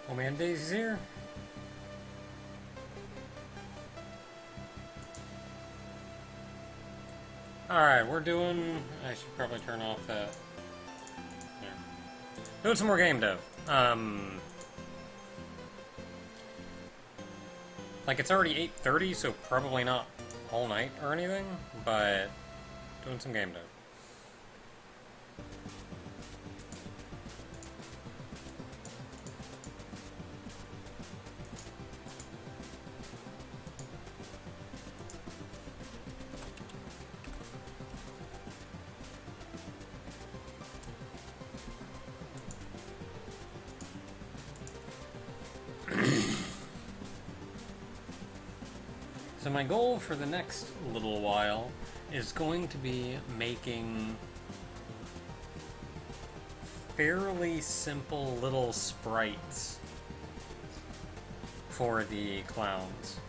Oh man, Daisy's here. Alright, we're doing... I should probably turn off that. Yeah. Doing some more game dev. Like, it's already 8:30, so probably not all night or anything, but doing some game dev. So my goal for the next little while is going to be making fairly simple little sprites for the clowns.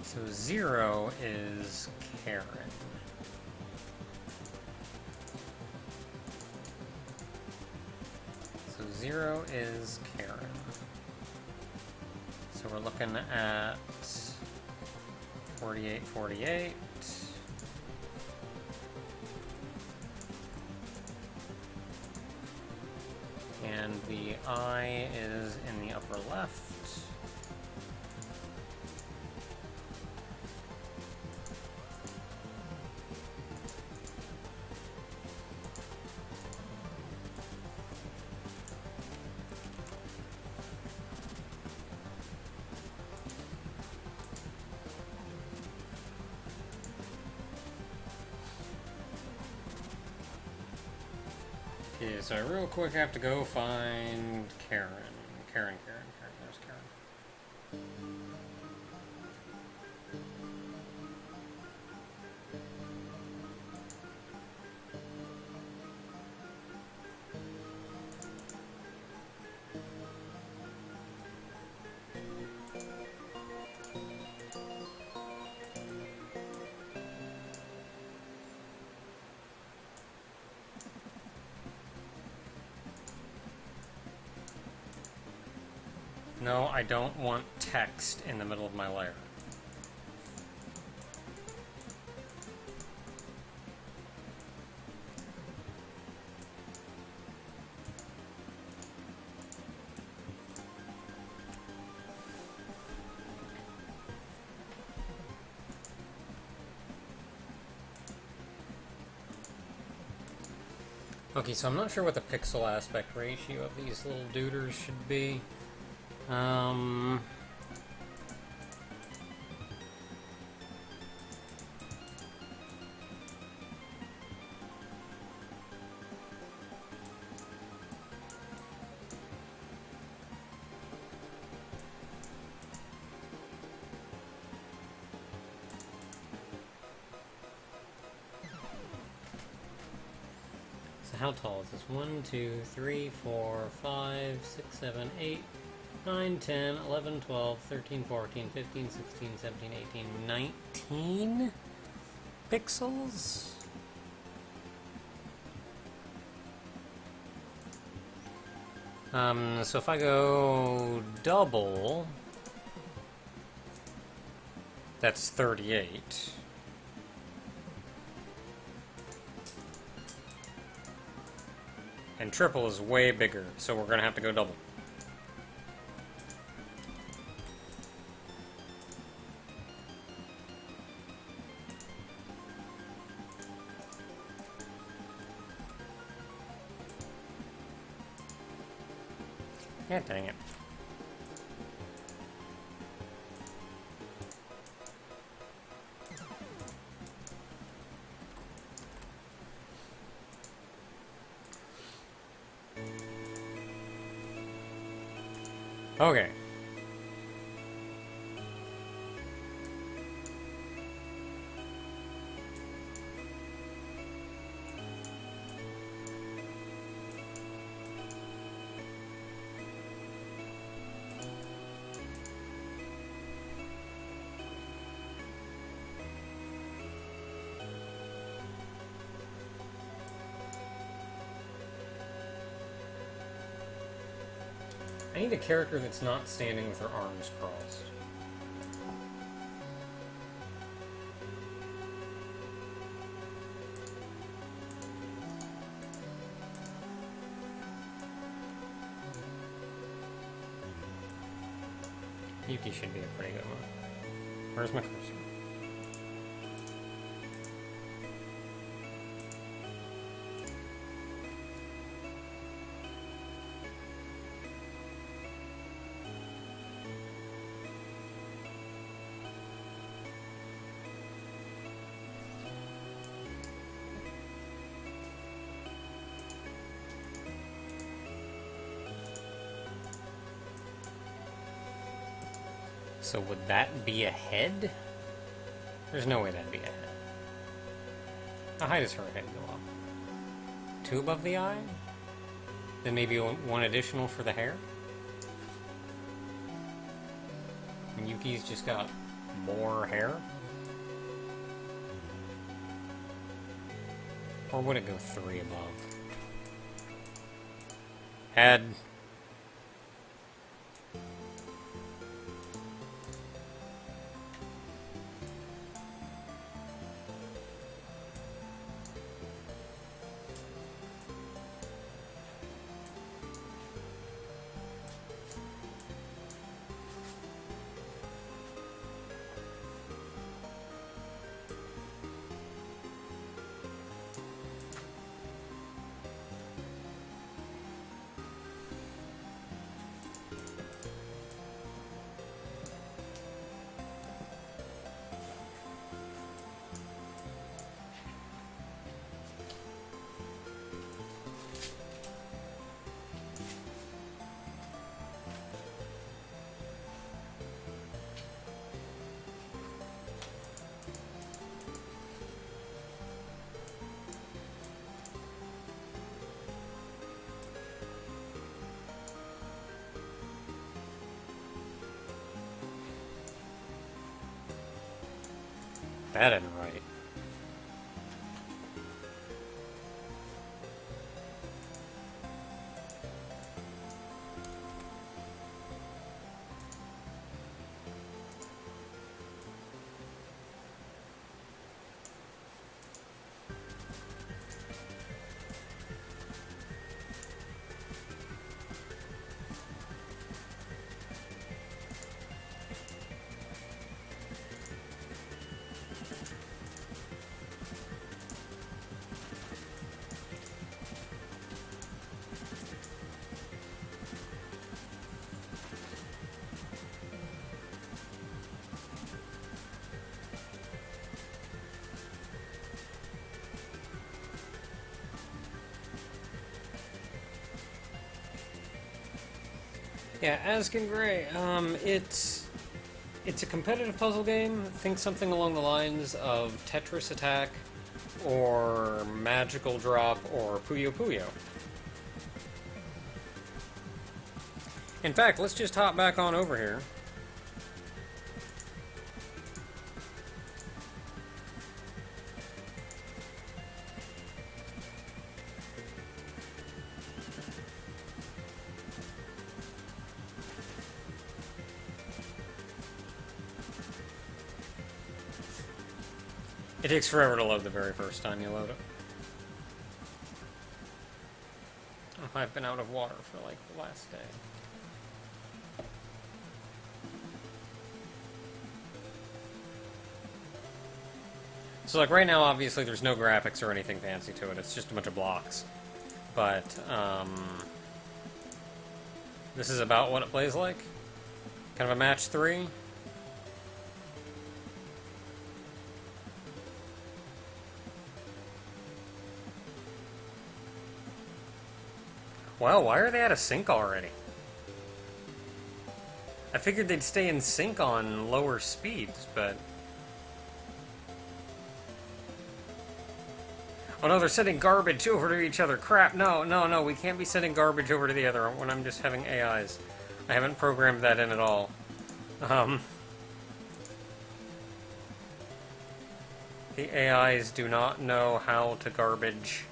So 0 is Karen. So 0 is Karen. So we're looking at 48, 48. And the I is in the upper left. Okay, so I real quick have to go find Karen. Karen. There's Karen. No, I don't want text in the middle of my layer. Okay, so I'm not sure what the pixel aspect ratio of these little duders should be. So how tall is this? 1, 2, 3, 4, 5, 6, 7, 8, 9, 10, 11, 12, 13, 14, 15, 16, 17, 18, 19 pixels? So if I go double, that's 38. And triple is way bigger, so we're gonna have to go double. Yeah, dang it. Okay. I need a character that's not standing with her arms crossed. Yuki should be a pretty good one. Where's my cursor? So would that be a head? There's no way that'd be a head. How high does her head go up? 2 above the eye? Then maybe 1 additional for the hair? And Yuki's just got more hair? Or would it go 3 above? Head. That isn't right. Yeah, Askin Gray. It's a competitive puzzle game. Think something along the lines of Tetris Attack, or Magical Drop, or Puyo Puyo. In fact, let's just hop back on over here. It takes forever to load the very first time you load it. Oh, I've been out of water for like the last day. So like right now, obviously there's no graphics or anything fancy to it. It's just a bunch of blocks. But this is about what it plays like. Kind of a match 3. Wow, why are they out of sync already? I figured they'd stay in sync on lower speeds, but... Oh no, they're sending garbage over to each other. Crap, no, we can't be sending garbage over to the other when I'm just having AIs. I haven't programmed that in at all. The AIs do not know how to garbage.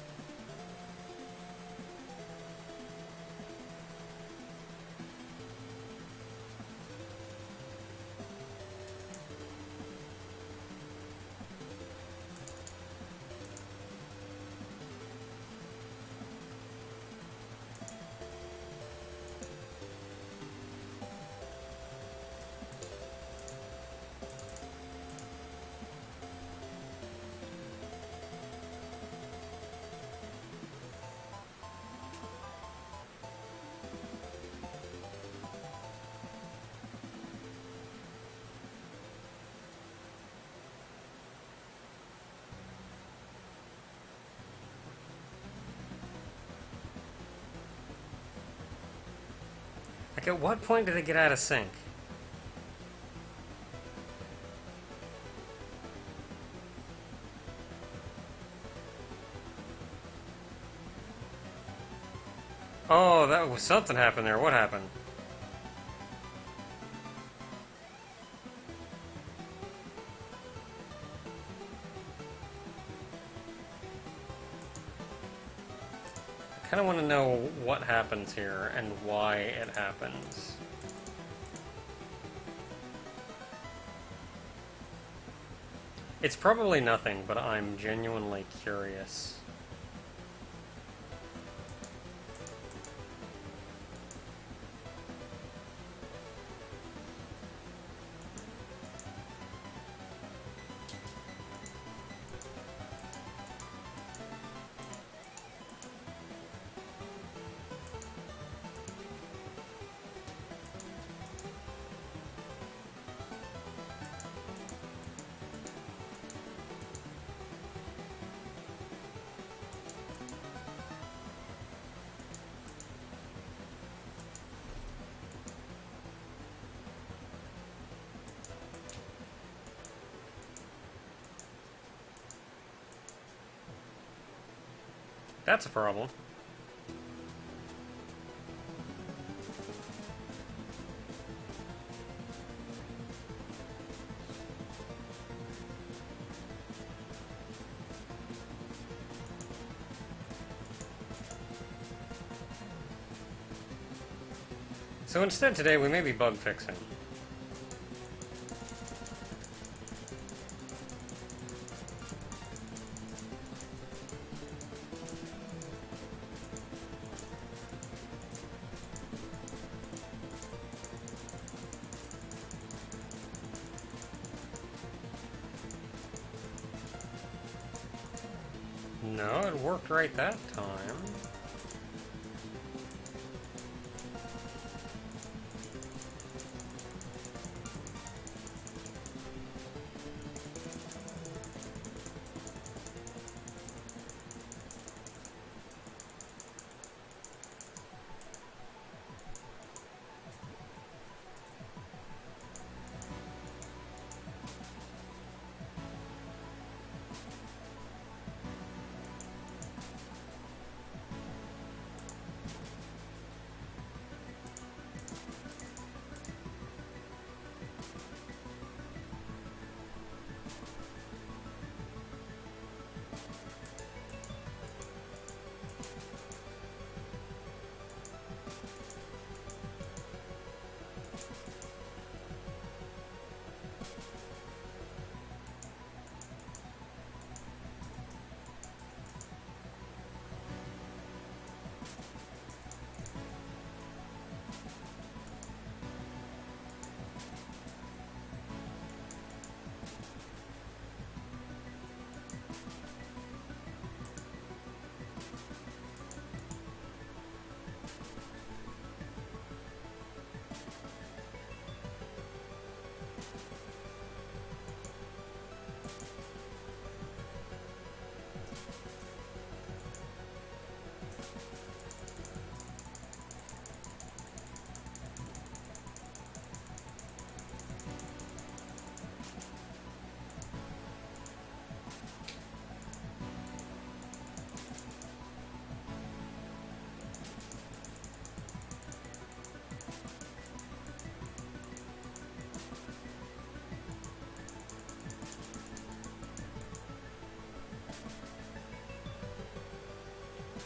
Like, at what point do they get out of sync? Oh, that was something happened there. What happened? I kind of want to know what happens here and why it happens. It's probably nothing, but I'm genuinely curious. That's a problem. So instead today we may be bug fixing. No, it worked right that time.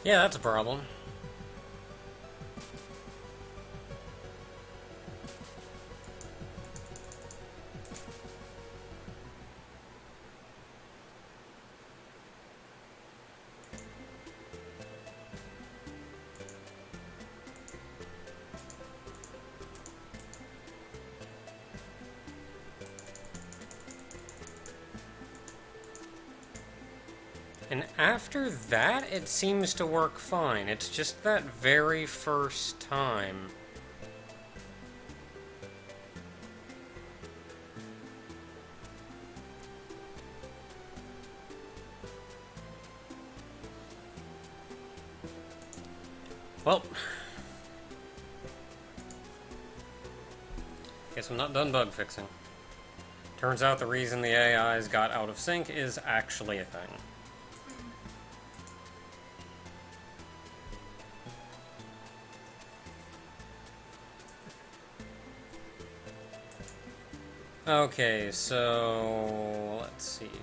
Yeah, that's a problem. And after that, it seems to work fine. It's just that very first time. Well, Guess I'm not done bug fixing. Turns out the reason the AIs got out of sync is actually a thing. Okay, so let's see here.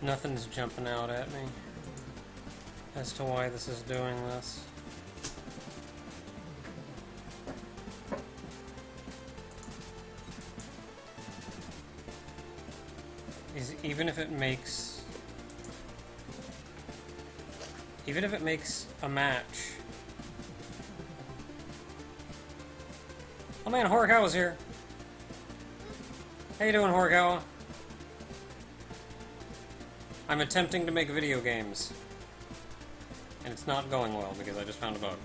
Nothing's jumping out at me as to why this is doing this. Even if it makes a match. Oh man, Horikawa's here. How you doing, Horikawa? I'm attempting to make video games. And it's not going well because I just found a bug.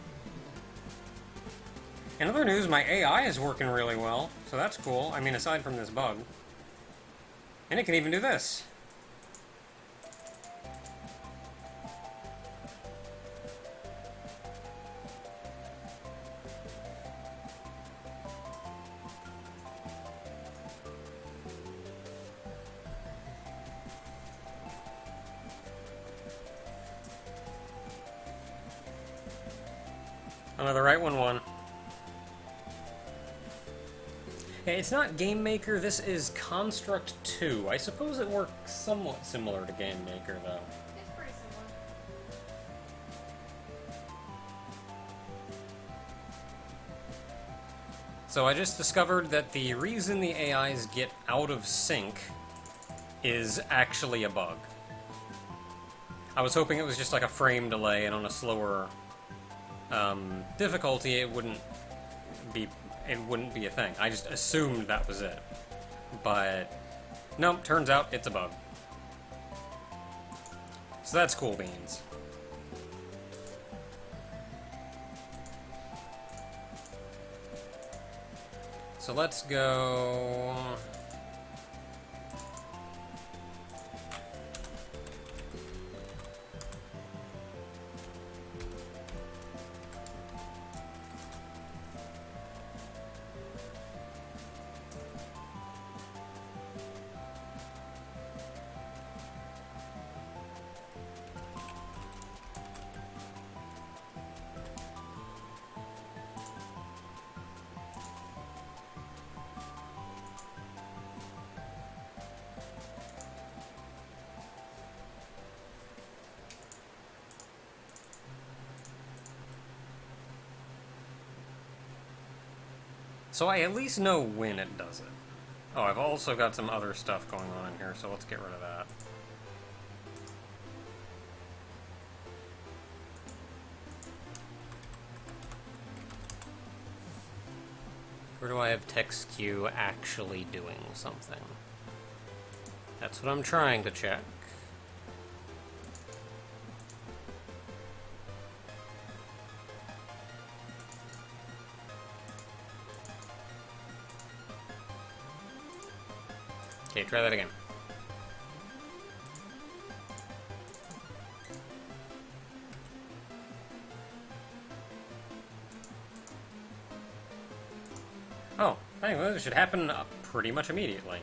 In other news, my AI is working really well, so that's cool. I mean, aside from this bug. And it can even do this. Oh, the right one won. Hey, it's not Game Maker, this is Construct 2. I suppose it works somewhat similar to Game Maker, though. It's pretty similar. So I just discovered that the reason the AIs get out of sync is actually a bug. I was hoping it was just like a frame delay, and on a slower difficulty it wouldn't be a thing. I just assumed that was it. But nope, turns out it's a bug. So that's cool beans. So let's go. So I at least know when it does it. Oh, I've also got some other stuff going on in here, so let's get rid of that. Where do I have text queue actually doing something? That's what I'm trying to check. Okay, try that again. Oh, anyway, this should happen pretty much immediately.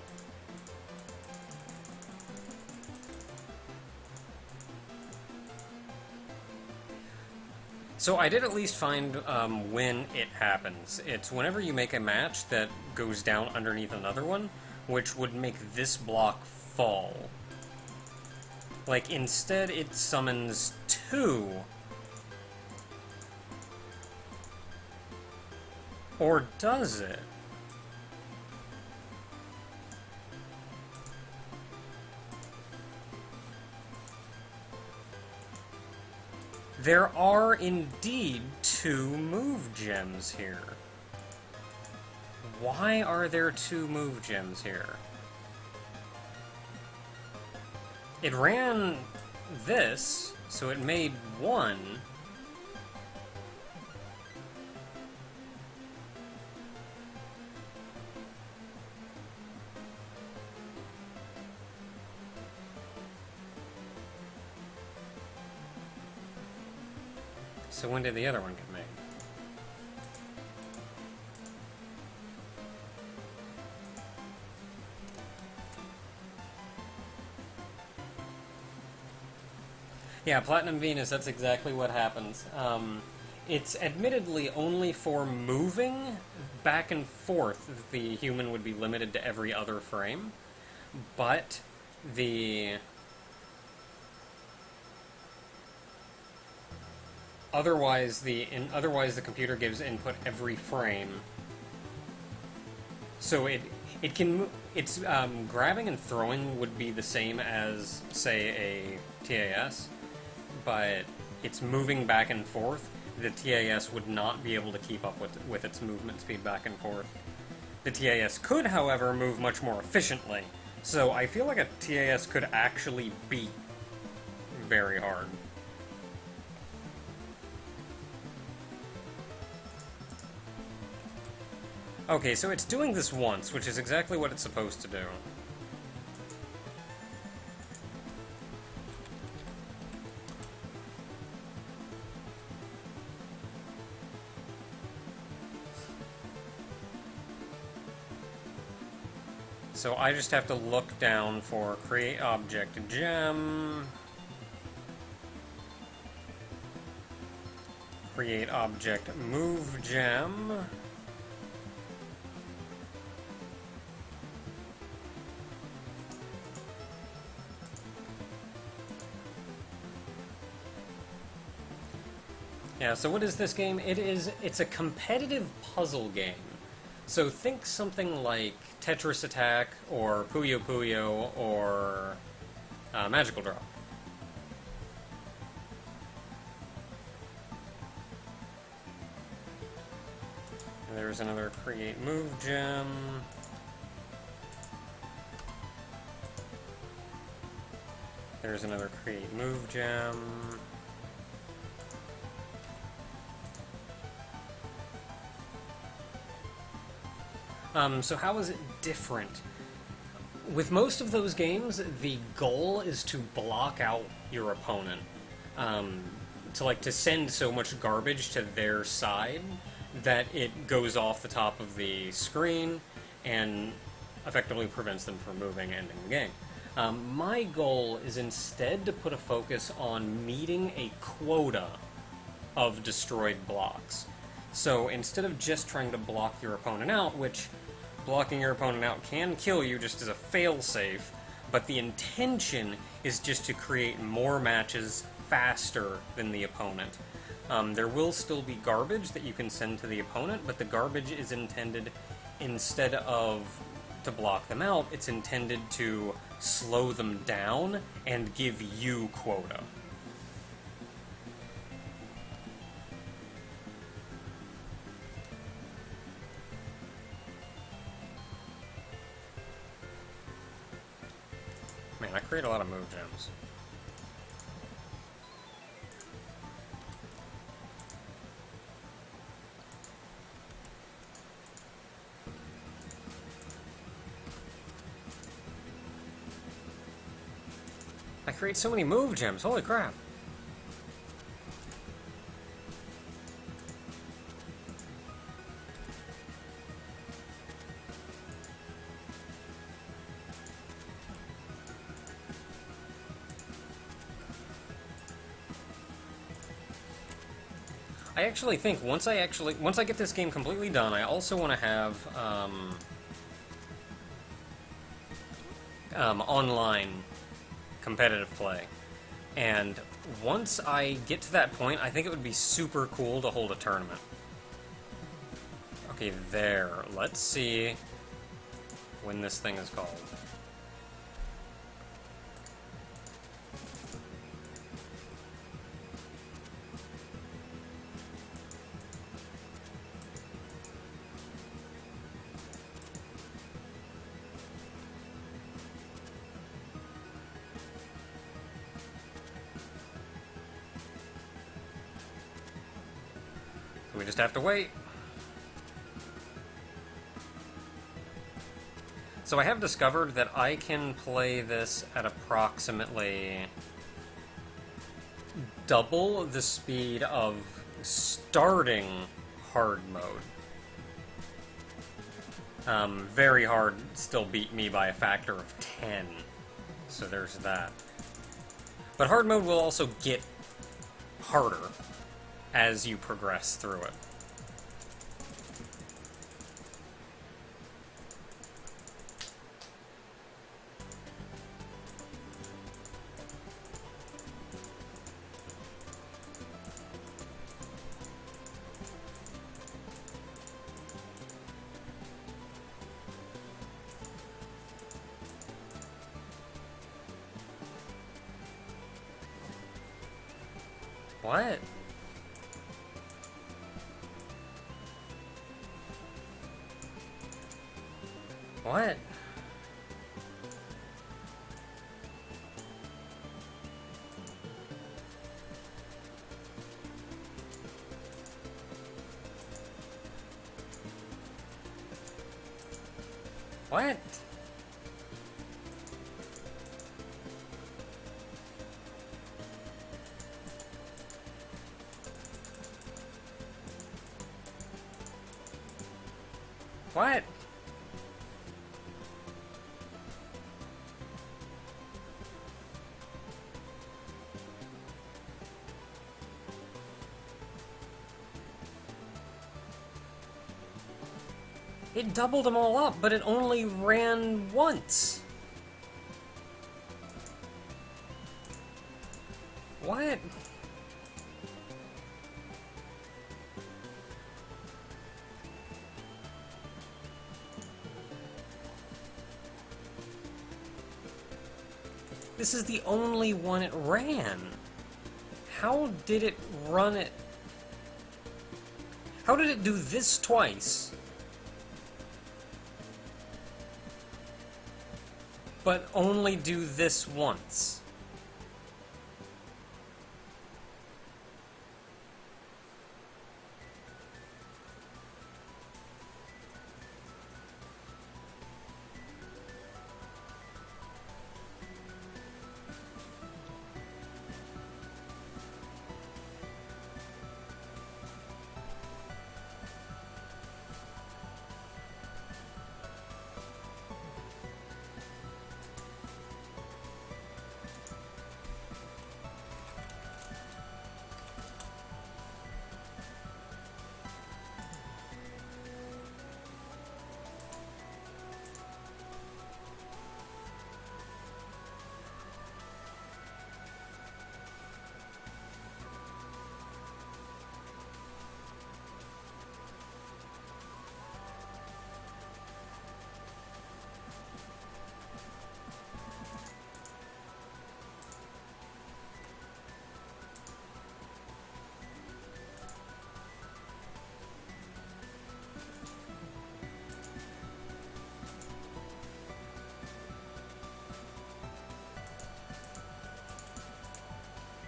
So I did at least find when it happens. It's whenever you make a match that goes down underneath another one, which would make this block fall. Like, instead it summons 2. Or does it? There are indeed 2 move gems here. Why are there 2 move gems here? It ran this, so it made 1. So when did the other one get made? Yeah, Platinum Venus, that's exactly what happens. It's admittedly only for moving back and forth. The human would be limited to every other frame, but otherwise the computer gives input every frame. So it can it's grabbing and throwing would be the same as, say, a TAS, but it's moving back and forth. The TAS would not be able to keep up with its movement speed back and forth. The TAS could, however, move much more efficiently. So I feel like a TAS could actually beat very hard. Okay, so it's doing this once, which is exactly what it's supposed to do. So I just have to look down for create object gem, create object move gem, yeah, so what is this game? It's a competitive puzzle game. So think something like Tetris Attack, or Puyo Puyo, or Magical Drop. And there's another create move gem. There's another create move gem. So how is it different? With most of those games, the goal is to block out your opponent. To send so much garbage to their side that it goes off the top of the screen and effectively prevents them from moving and ending the game. My goal is instead to put a focus on meeting a quota of destroyed blocks. So instead of just trying to block your opponent out, which blocking your opponent out can kill you just as a failsafe, but the intention is just to create more matches faster than the opponent. There will still be garbage that you can send to the opponent, but the garbage is intended, instead of to block them out, it's intended to slow them down and give you quota. Man, I create a lot of move gems. create so many move gems, holy crap. I actually think once I get this game completely done, I also want to have online competitive play. And once I get to that point, I think it would be super cool to hold a tournament. Okay, there. Let's see when this thing is called. We just have to wait. So I have discovered that I can play this at approximately double the speed of starting hard mode. Very hard still beat me by a factor of 10. So there's that. But hard mode will also get harder as you progress through it. What? What? What? What? It doubled them all up, but it only ran once. What? This is the only one it ran. How did it run it? How did it do this twice? But only do this once?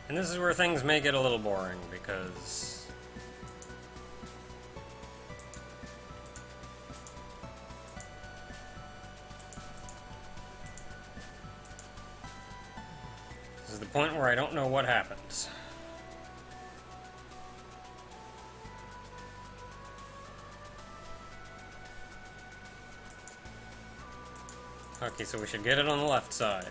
And this is where things may get a little boring, because the point where I don't know what happens. Okay, so we should get it on the left side.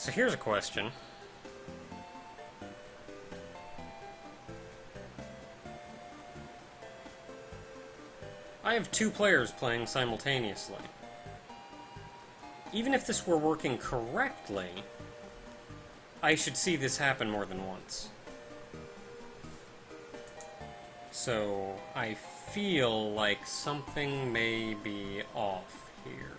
So here's a question. I have two players playing simultaneously. Even if this were working correctly, I should see this happen more than once. So I feel like something may be off here.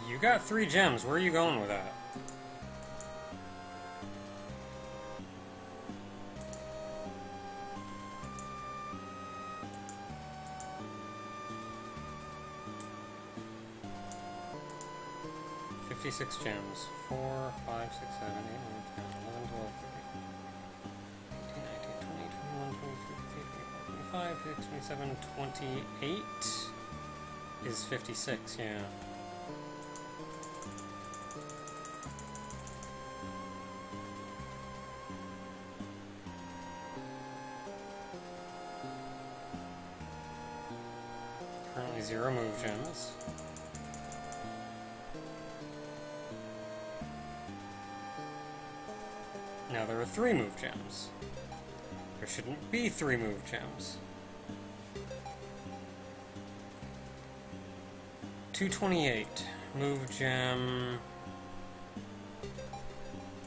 You got 3 gems. Where are you going with that? Six gems. 4, 5, 6, 7, 8, 9, 10, 11, 12, 13, 18, 19, 20, 21, 22, 23, 24, 25, 26, 27, 28 is 56, yeah. Currently 0 move gems. Now there are 3 move gems. There shouldn't be 3 move gems. 228. Move gem...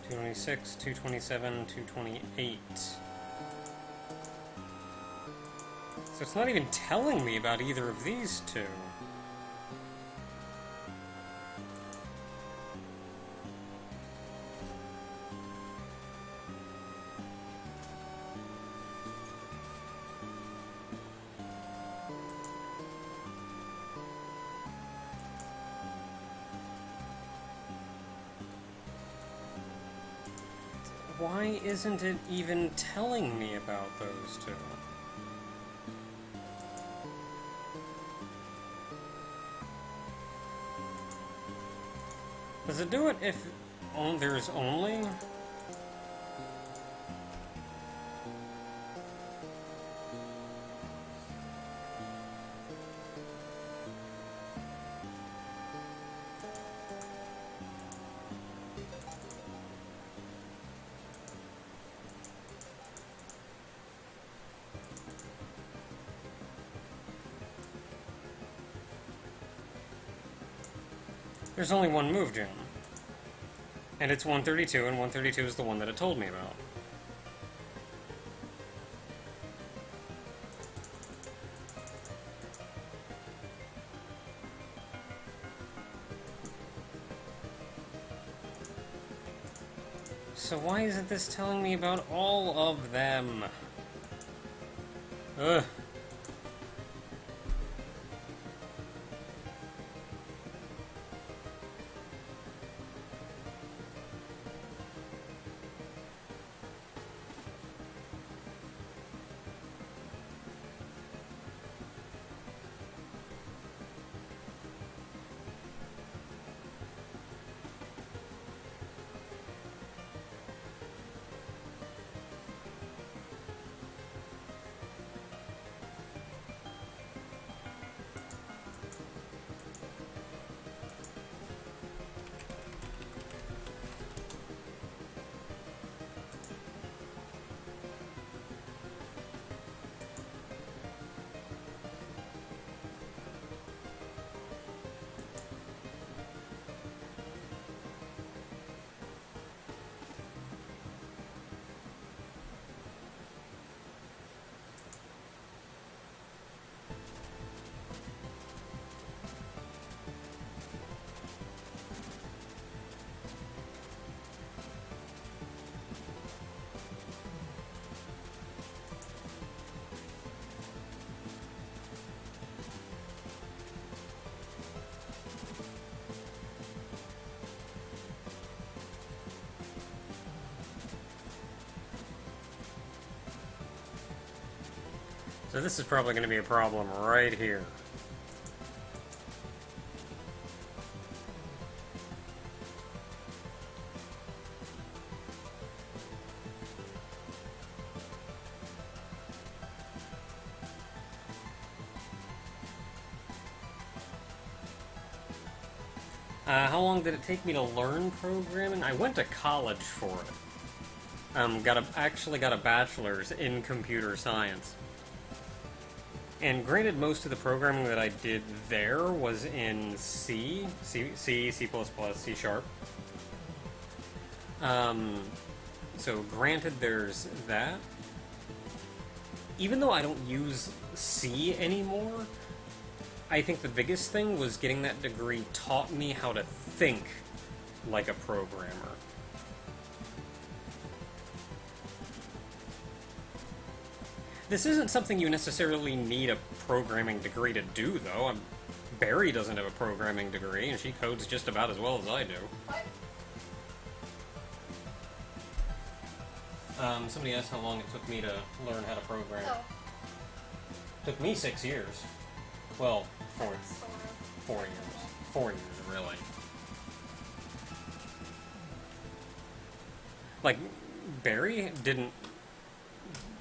226, 227, 228. So it's not even telling me about either of these two. Why isn't it even telling me about those two? Does it do it if there's only... There's only one move gem. And it's 132, and 132 is the one that it told me about. So why isn't this telling me about all of them? Ugh. So this is probably going to be a problem right here. How long did it take me to learn programming? I went to college for it. Actually got a bachelor's in computer science. And granted, most of the programming that I did there was in C, C++, C Sharp. So granted, there's that. Even though I don't use C anymore, I think the biggest thing was getting that degree taught me how to think like a programmer. This isn't something you necessarily need a programming degree to do, though. Barry doesn't have a programming degree, and she codes just about as well as I do. What? Somebody asked how long it took me to learn how to program. Oh. Took me 6 years. Well, 4 years. 4 years, really. Like, Barry didn't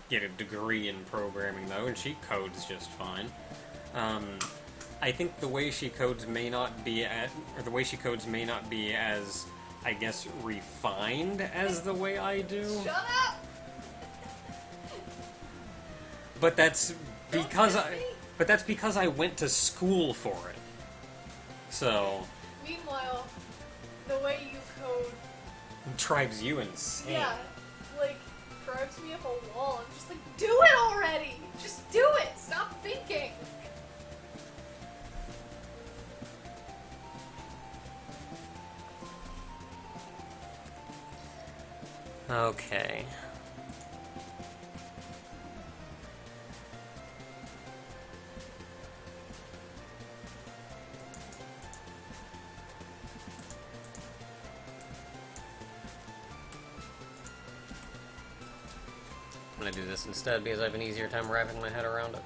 get a degree in programming, though, and she codes just fine. I think the way she codes may not be as I guess, refined as the way I do. Shut up! But that's because Don't kiss me. But that's because I went to school for it. So Meanwhile, the way you code, drives you insane. yeah, like, drives me up a wall. I'm just like, do it already! Just do it! Stop thinking! Okay. I'm gonna do this instead because I have an easier time wrapping my head around it.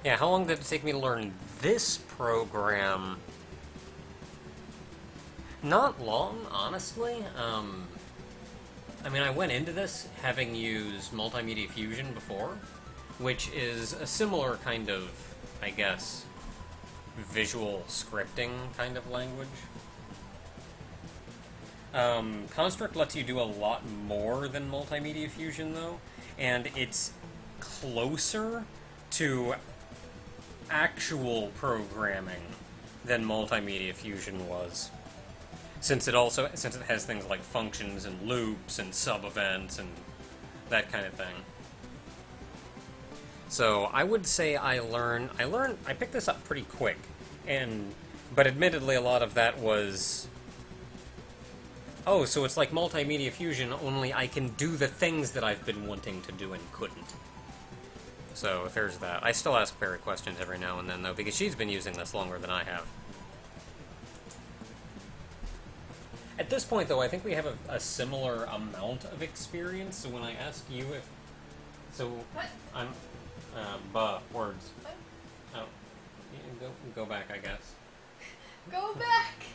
Yeah, how long did it take me to learn this program? Not long, honestly. I mean, I went into this having used Multimedia Fusion before, which is a similar kind of, I guess, visual scripting kind of language. Construct lets you do a lot more than Multimedia Fusion, though, and it's closer to actual programming than Multimedia Fusion was. Since it has things like functions and loops and sub-events and that kind of thing. So I would say I picked this up pretty quick, but admittedly a lot of that was, oh, so it's like Multimedia Fusion, only I can do the things that I've been wanting to do and couldn't. So there's that. I still ask Barry questions every now and then, though, because she's been using this longer than I have. At this point, though, I think we have a similar amount of experience, so when I ask you if... So, What? I'm... words. What? Oh. Yeah, go back, I guess. Go back!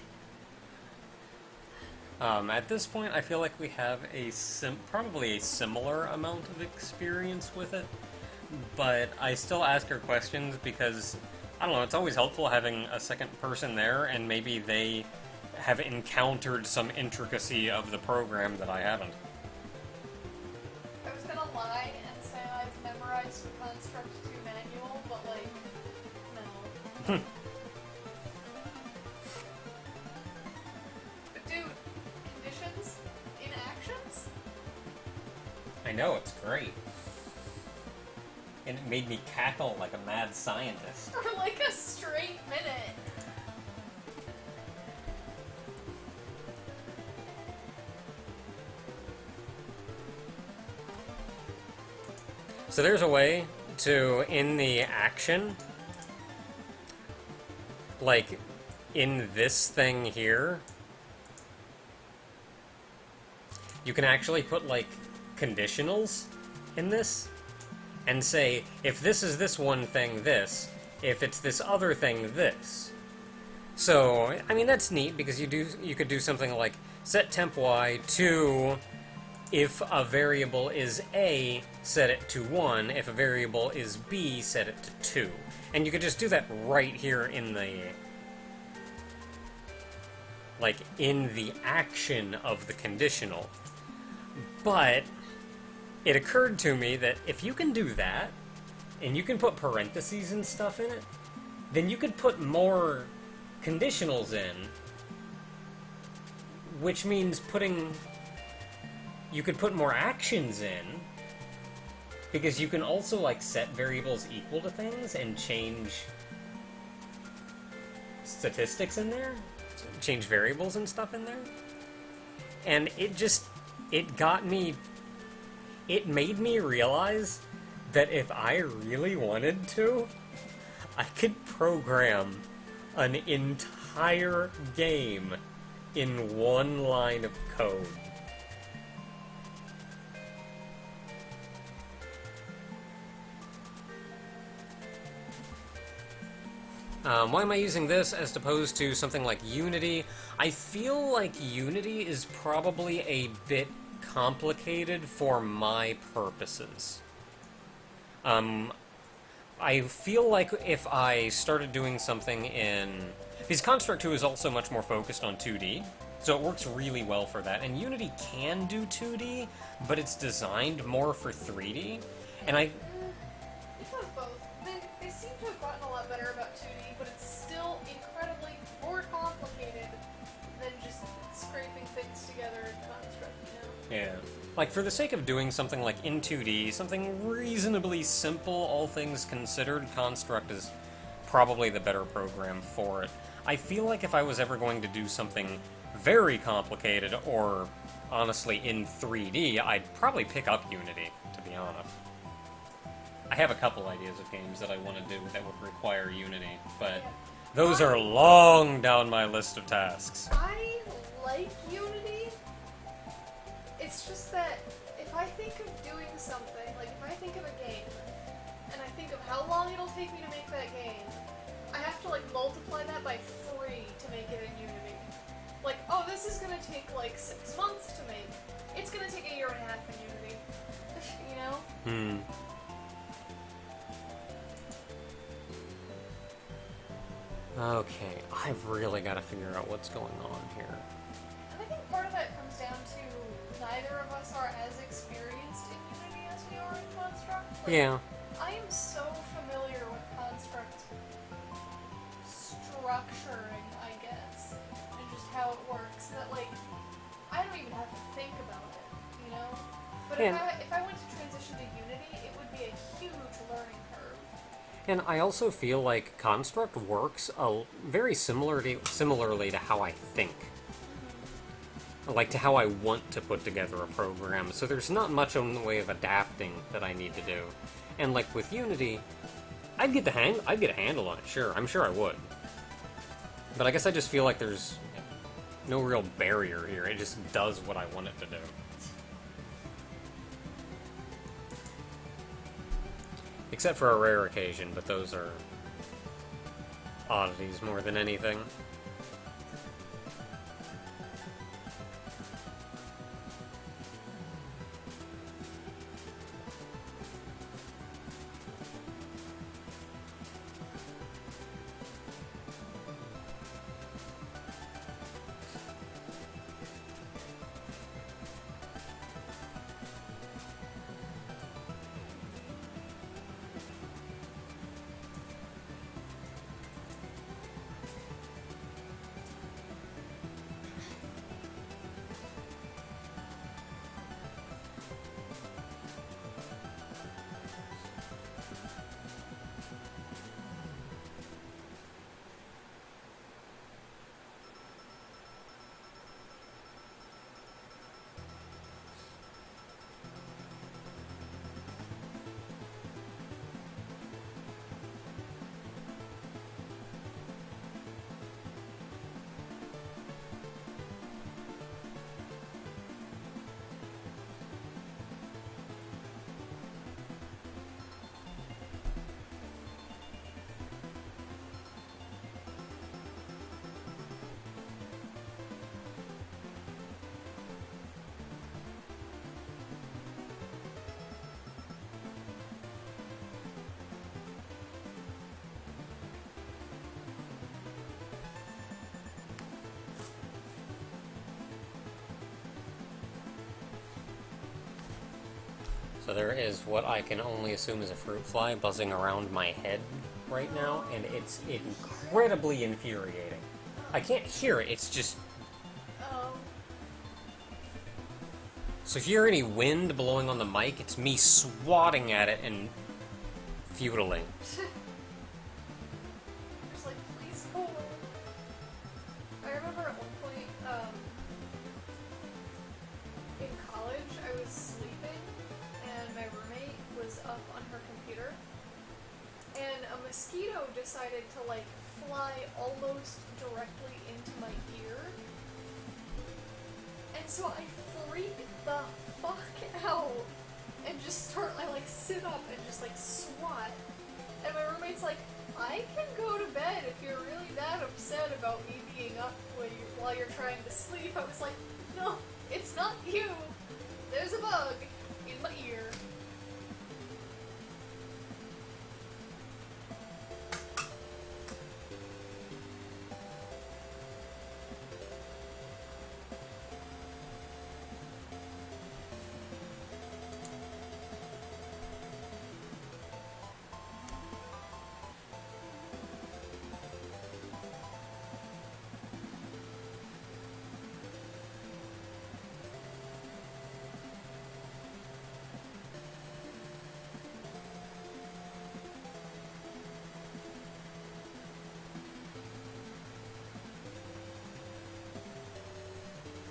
At this point, I feel like we have probably a similar amount of experience with it, but I still ask her questions because, I don't know, it's always helpful having a second person there, and maybe they have encountered some intricacy of the program that I haven't. I was gonna lie and say I've memorized the Construct 2 manual, but, like, no. But dude, conditions in actions? I know, it's great. And it made me cackle like a mad scientist. For like a straight minute. So there's a way to, in the action, like, in this thing here, you can actually put, like, conditionals in this, and say, if this is this one thing, this. If it's this other thing, this. So, I mean, that's neat, because you could do something like, set temp y to... If a variable is A, set it to 1. If a variable is B, set it to 2. And you could just do that right here in the... like, in the action of the conditional. But it occurred to me that if you can do that, and you can put parentheses and stuff in it, then you could put more conditionals in which means you could put more actions in, because you can also, like, set variables equal to things and change statistics in there, change variables and stuff in there, and it made me realize that if I really wanted to, I could program an entire game in one line of code. Why am I using this as opposed to something like Unity? I feel like Unity is probably a bit complicated for my purposes. I feel like if I started doing something in... Because Construct 2 is also much more focused on 2D, so it works really well for that. And Unity can do 2D, but it's designed more for 3D. And It does both. They seem to have gotten a lot better about 2D, but it's still incredibly more complicated than just scraping things together in Construct, you know? Yeah. Like, for the sake of doing something like in 2D, something reasonably simple, all things considered, Construct is probably the better program for it. I feel like if I was ever going to do something very complicated, or honestly in 3D, I'd probably pick up Unity, to be honest. I have a couple ideas of games that I want to do that would require Unity, but those are long down my list of tasks. I like Unity. It's just that if I think of doing something, like if I think of a game, and I think of how long it'll take me to make that game, I have to like multiply that by 3 to make it in Unity. Like, oh, this is gonna take like 6 months to make. It's gonna take 1.5 years in Unity. You know? Okay, I've really got to figure out what's going on here. And I think part of that comes down to neither of us are as experienced in Unity as we are in Construct. Like, Yeah. I am so familiar with Construct structuring, I guess, and just how it works, that, like, I don't even have to think about it, you know? But if I went to transition to Unity, it would be a huge learning curve. And I also feel like Construct works very similarly to how I think. Like, to how I want to put together a program, so there's not much in the way of adapting that I need to do. And, like, with Unity, I'd get a handle on it, sure. I'm sure I would. But I guess I just feel like there's no real barrier here. It just does what I want it to do. Except for a rare occasion, but those are oddities more than anything. So there is what I can only assume is a fruit fly buzzing around my head right now, and it's incredibly infuriating. I can't hear it, it's just... Oh. So if you hear any wind blowing on the mic, it's me swatting at it and futiling. Just like, please hold. I remember at one point, in college, I was sleeping, and my roommate was up on her computer, and a mosquito decided to, like, fly almost directly into my ear. And so I freaked the fuck out and just I like sit up and just like swat. And my roommate's like, I can go to bed if you're really that upset about me being up while you're trying to sleep. I was like, no, it's not you. There's a bug in my ear.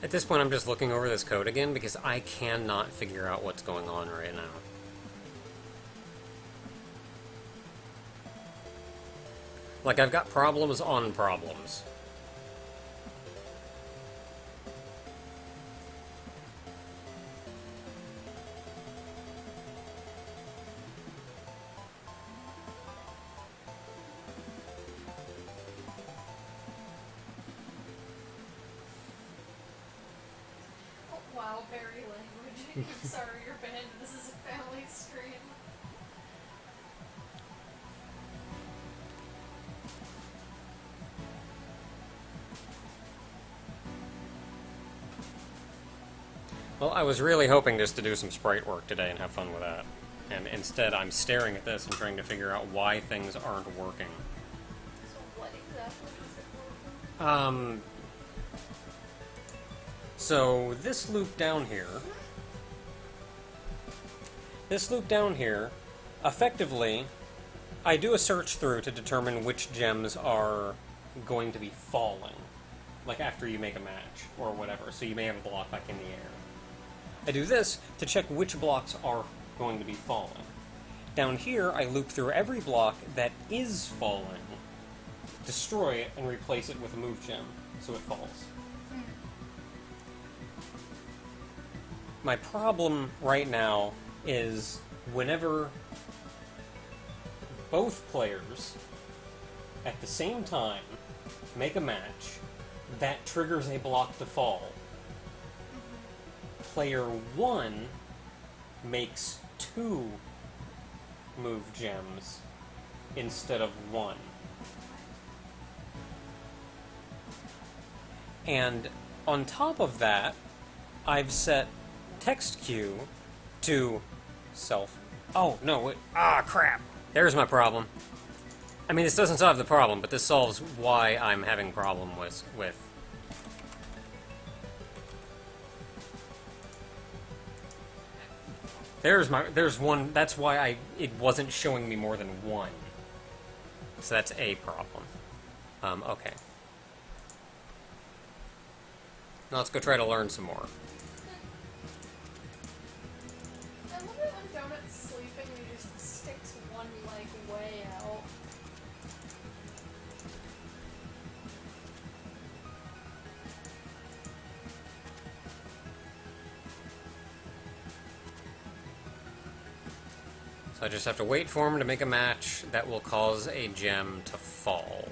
At this point, I'm just looking over this code again because I cannot figure out what's going on right now. Like, I've got problems on problems. Wow, very language. I'm sorry you're banned. This is a family stream. Well, I was really hoping just to do some sprite work today and have fun with that. And instead, I'm staring at this and trying to figure out why things aren't working. So what exactly is it working? So this loop down here, effectively, I do a search through to determine which gems are going to be falling, like after you make a match or whatever, so you may have a block back in the air. I do this to check which blocks are going to be falling. Down here, I loop through every block that is falling, destroy it, and replace it with a move gem, so it falls. My problem right now is whenever both players at the same time make a match, that triggers a block to fall. Player 1 makes 2 move gems instead of 1. And on top of that, I've set text queue to self. Oh, no, wait. Ah, crap. There's my problem. I mean, this doesn't solve the problem, but this solves why I'm having problem with There's one. That's why it wasn't showing me more than 1. So that's a problem. Okay. Now let's go try to learn some more. I love it when Donut's sleeping and he just sticks one leg way out. So I just have to wait for him to make a match that will cause a gem to fall.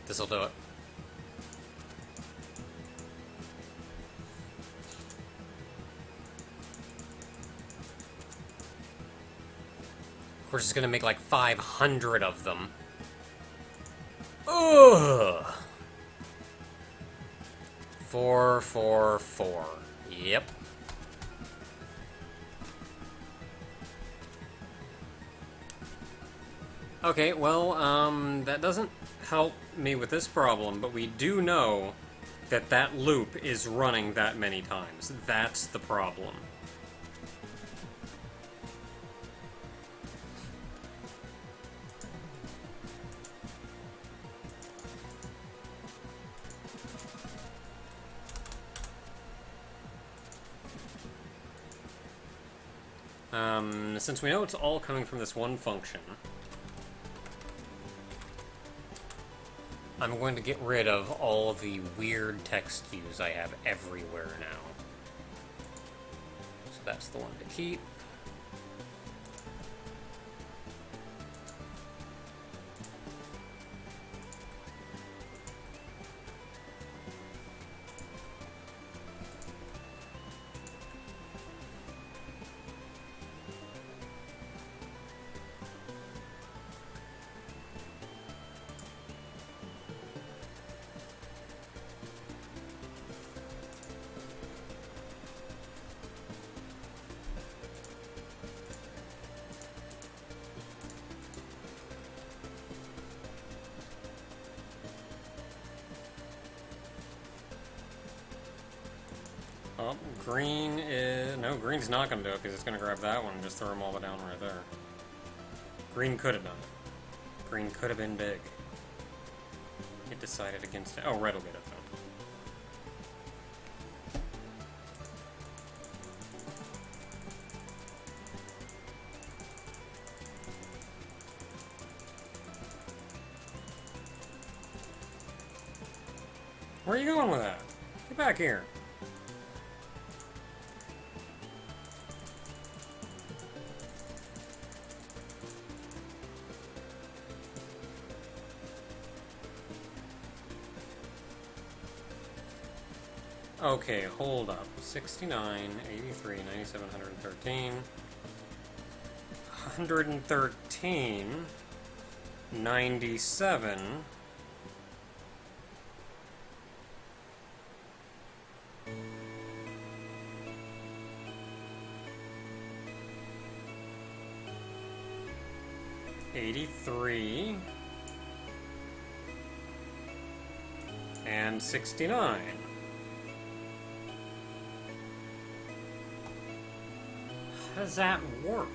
This'll do it. We're just gonna make like 500 of them. Ugh. 4, 4, 4. Yep. Okay, well, that doesn't help me with this problem, but we do know that that loop is running that many times. That's the problem. Since we know it's all coming from this one function, I'm going to get rid of all of the weird text cues I have everywhere now. So that's the one to keep. Oh, green is... No, green's not going to do it, because it's going to grab that one and just throw them all down right there. Green could have done it. Green could have been big. It decided against it. Oh, red will get it, though. Where are you going with that? Get back here. Okay, hold up. 69, 83, 97, 113. 113. 97. $83 and 69. How does that work?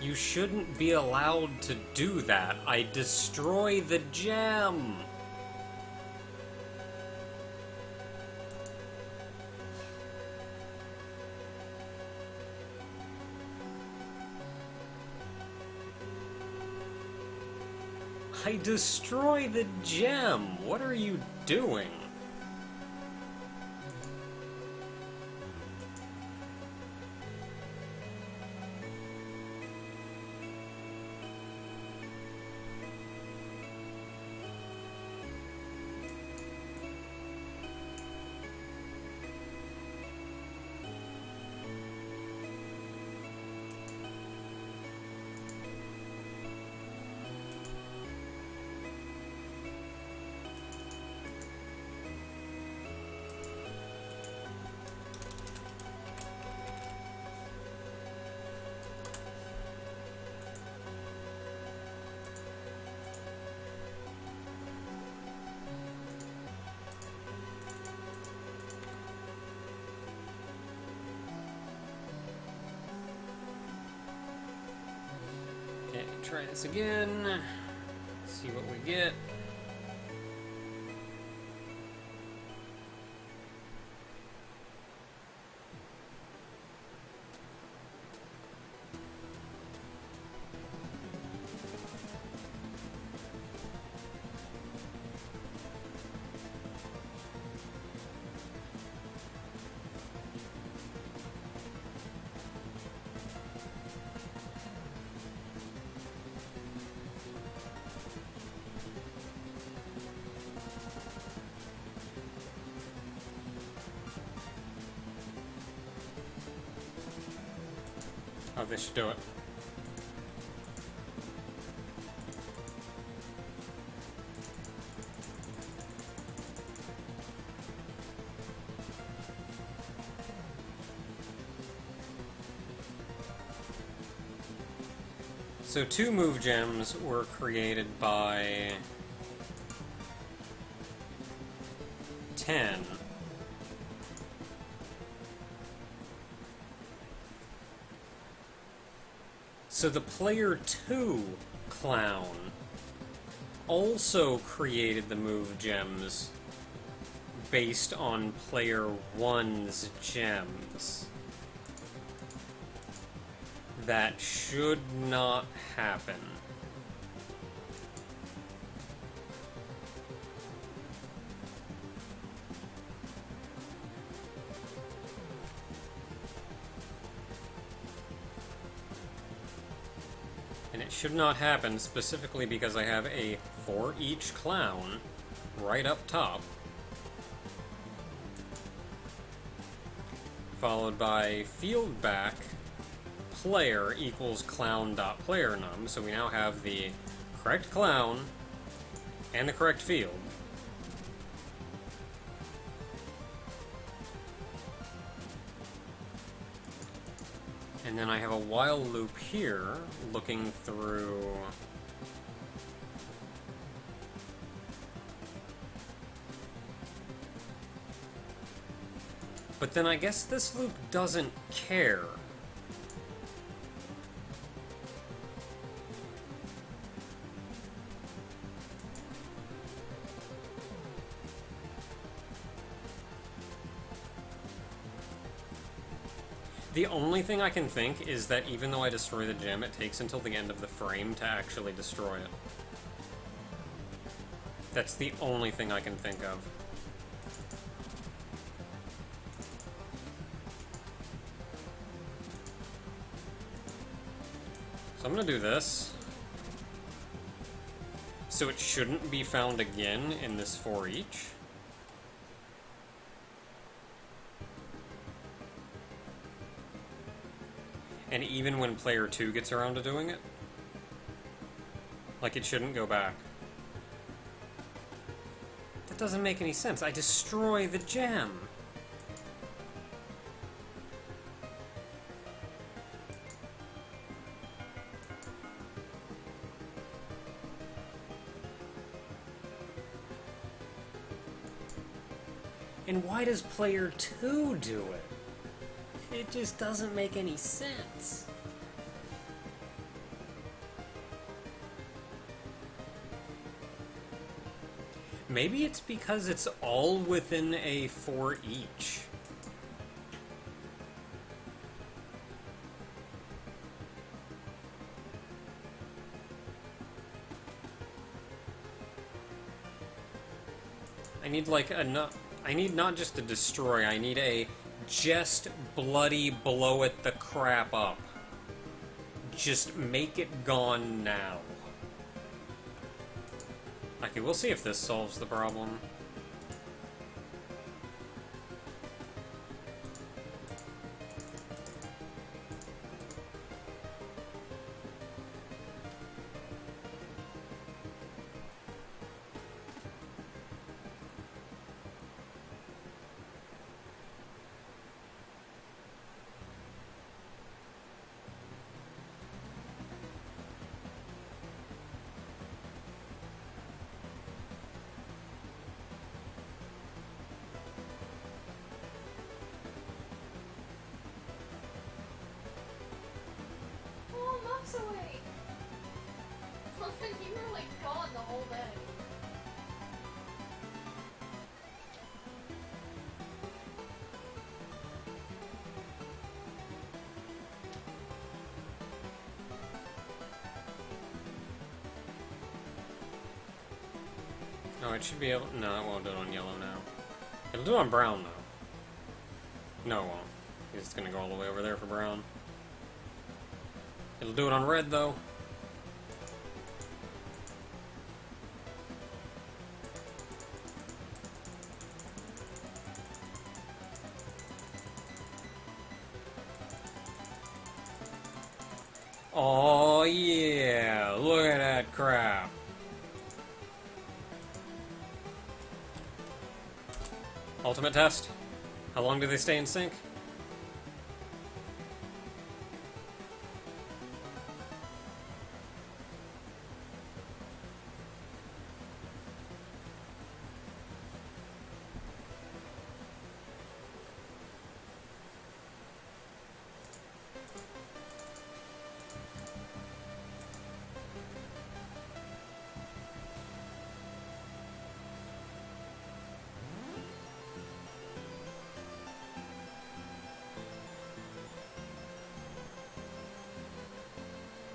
You shouldn't be allowed to do that. I destroy the gem. I destroy the gem. What are you doing? Okay, try this again. See what we get. Oh, this should do it. So 2 move gems were created by 10. So the player 2 clown also created the move gems based on player 1's gems. That should not happen. And it should not happen specifically because I have a for each clown right up top, followed by field back player equals clown.playerNum, so we now have the correct clown and the correct field. And then I have a while loop here, looking through... But then I guess this loop doesn't care. The only thing I can think is that even though I destroy the gem, it takes until the end of the frame to actually destroy it. That's the only thing I can think of. So I'm gonna do this. So it shouldn't be found again in this for each. And even when player 2 gets around to doing it, like, it shouldn't go back. That doesn't make any sense. I destroy the gem. And why does player 2 do it? It just doesn't make any sense. Maybe it's because it's all within a for each. I need like I need not just a destroy, I need a just bloody blow it the crap up. Just make it gone now. Okay, we'll see if this solves the problem. Oh, Muff's awake! Muffin, you were like gone the whole day. No, it should be able... No, it won't do it on yellow now. It'll do it on brown, though. No, it won't. It's gonna go all the way over there for brown. It'll do it on red, though. Oh yeah, look at that crap. Ultimate test. How long do they stay in sync?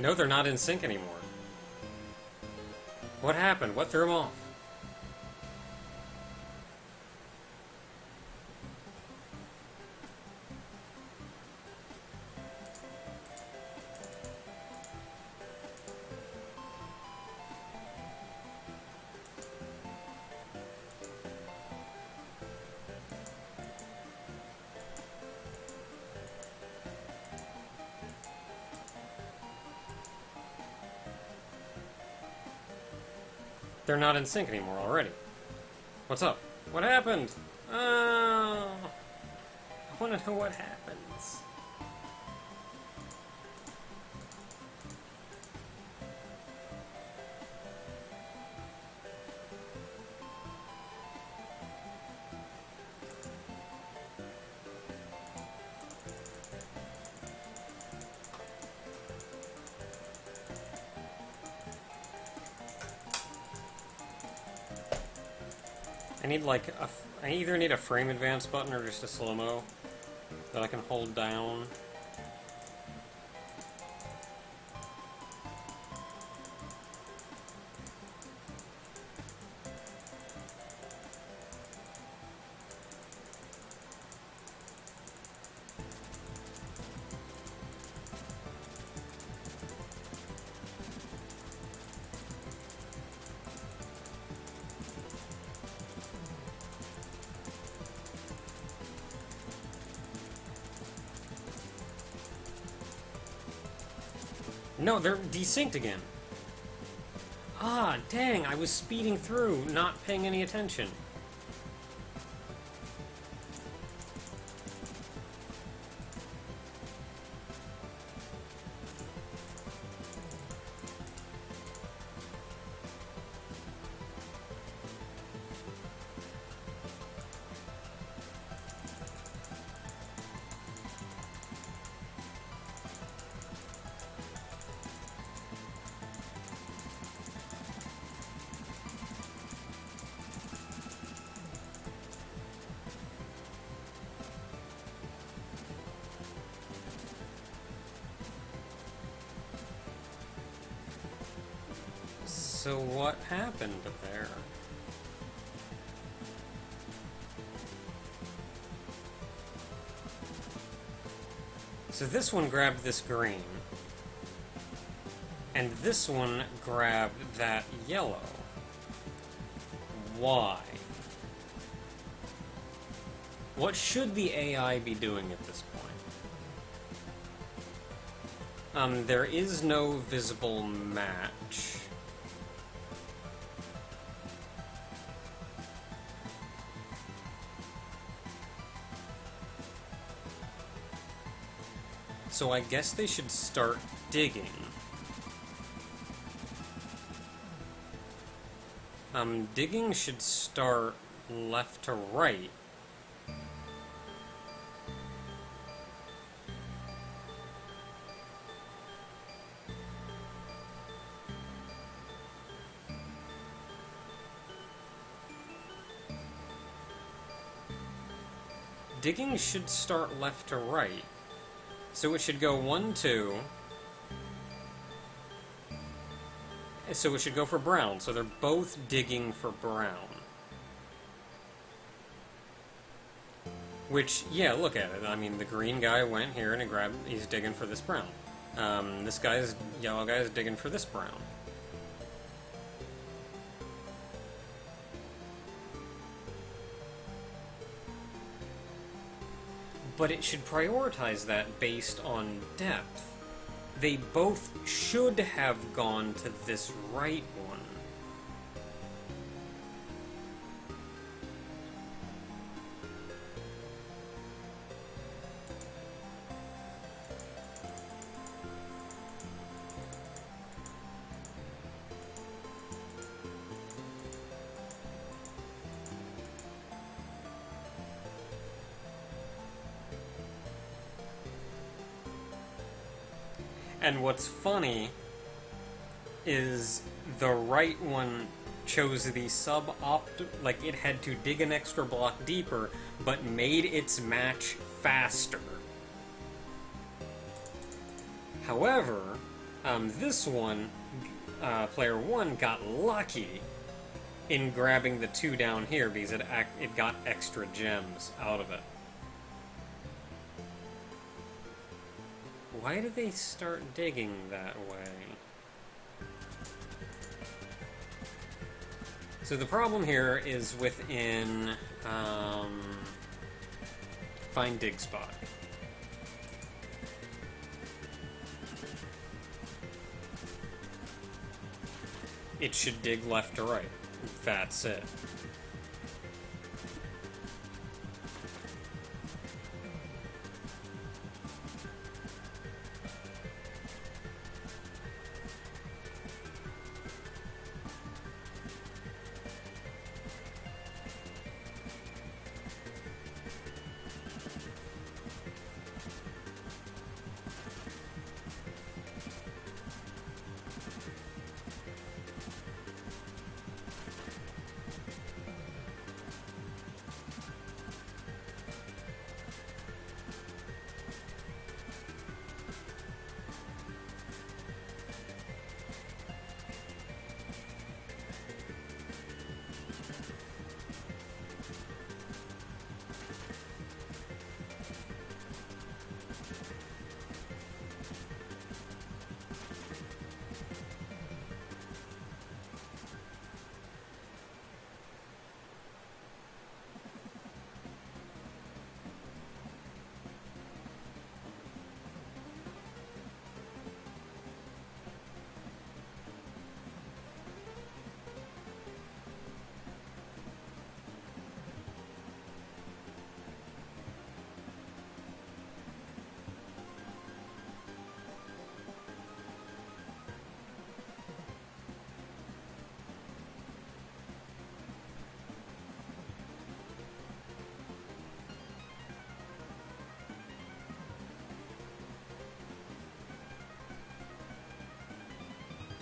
No, they're not in sync anymore. What happened? What threw them off? They're not in sync anymore already. What's up? What happened? Oh, I want to know what happens. I need like I either need a frame advance button or just a slow-mo that I can hold down. No, they're desynced again. Ah, dang, I was speeding through, not paying any attention. So what happened there? So this one grabbed this green, and this one grabbed that yellow. Why? What should the AI be doing at this point? There is no visible match. So I guess they should start digging. Digging should start left to right. Digging should start left to right. So it should go 1, 2. So it should go for brown. So they're both digging for brown. Which, yeah, look at it. I mean, the green guy went here and he's digging for this brown. This yellow guy is digging for this brown. But it should prioritize that based on depth, they both should have gone to this right one. And what's funny is the right one chose the like it had to dig an extra block deeper, but made its match faster. However, this one, player 1 got lucky in grabbing the 2 down here because it got extra gems out of it. Why did they start digging that way? So the problem here is within find dig spot. It should dig left to right. That's it.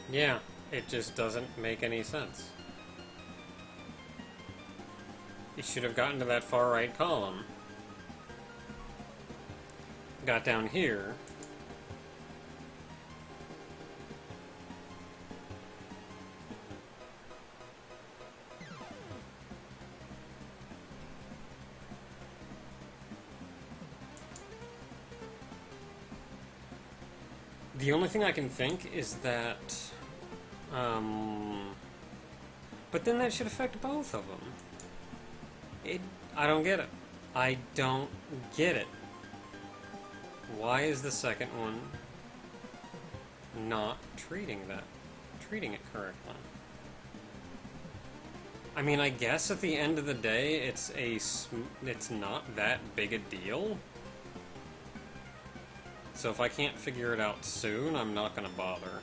Yeah, it just doesn't make any sense. You should have gotten to that far right column. Got down here. The only thing I can think is that, but then that should affect both of them. I don't get it. I don't get it. Why is the second one not treating it correctly? I mean, I guess at the end of the day, it's not that big a deal. So if I can't figure it out soon, I'm not gonna bother.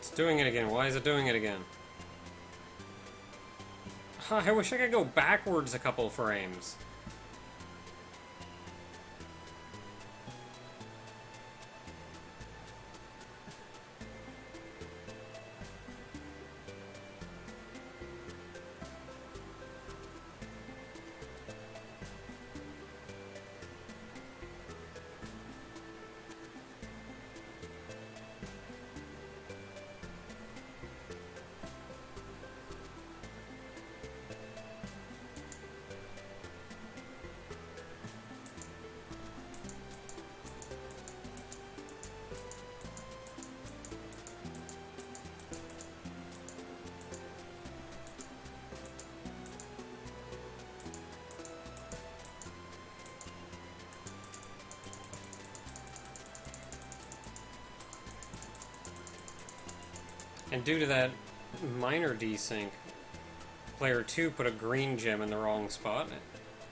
It's doing it again. Why is it doing it again? I wish I could go backwards a couple frames. And due to that minor desync, player 2 put a green gem in the wrong spot,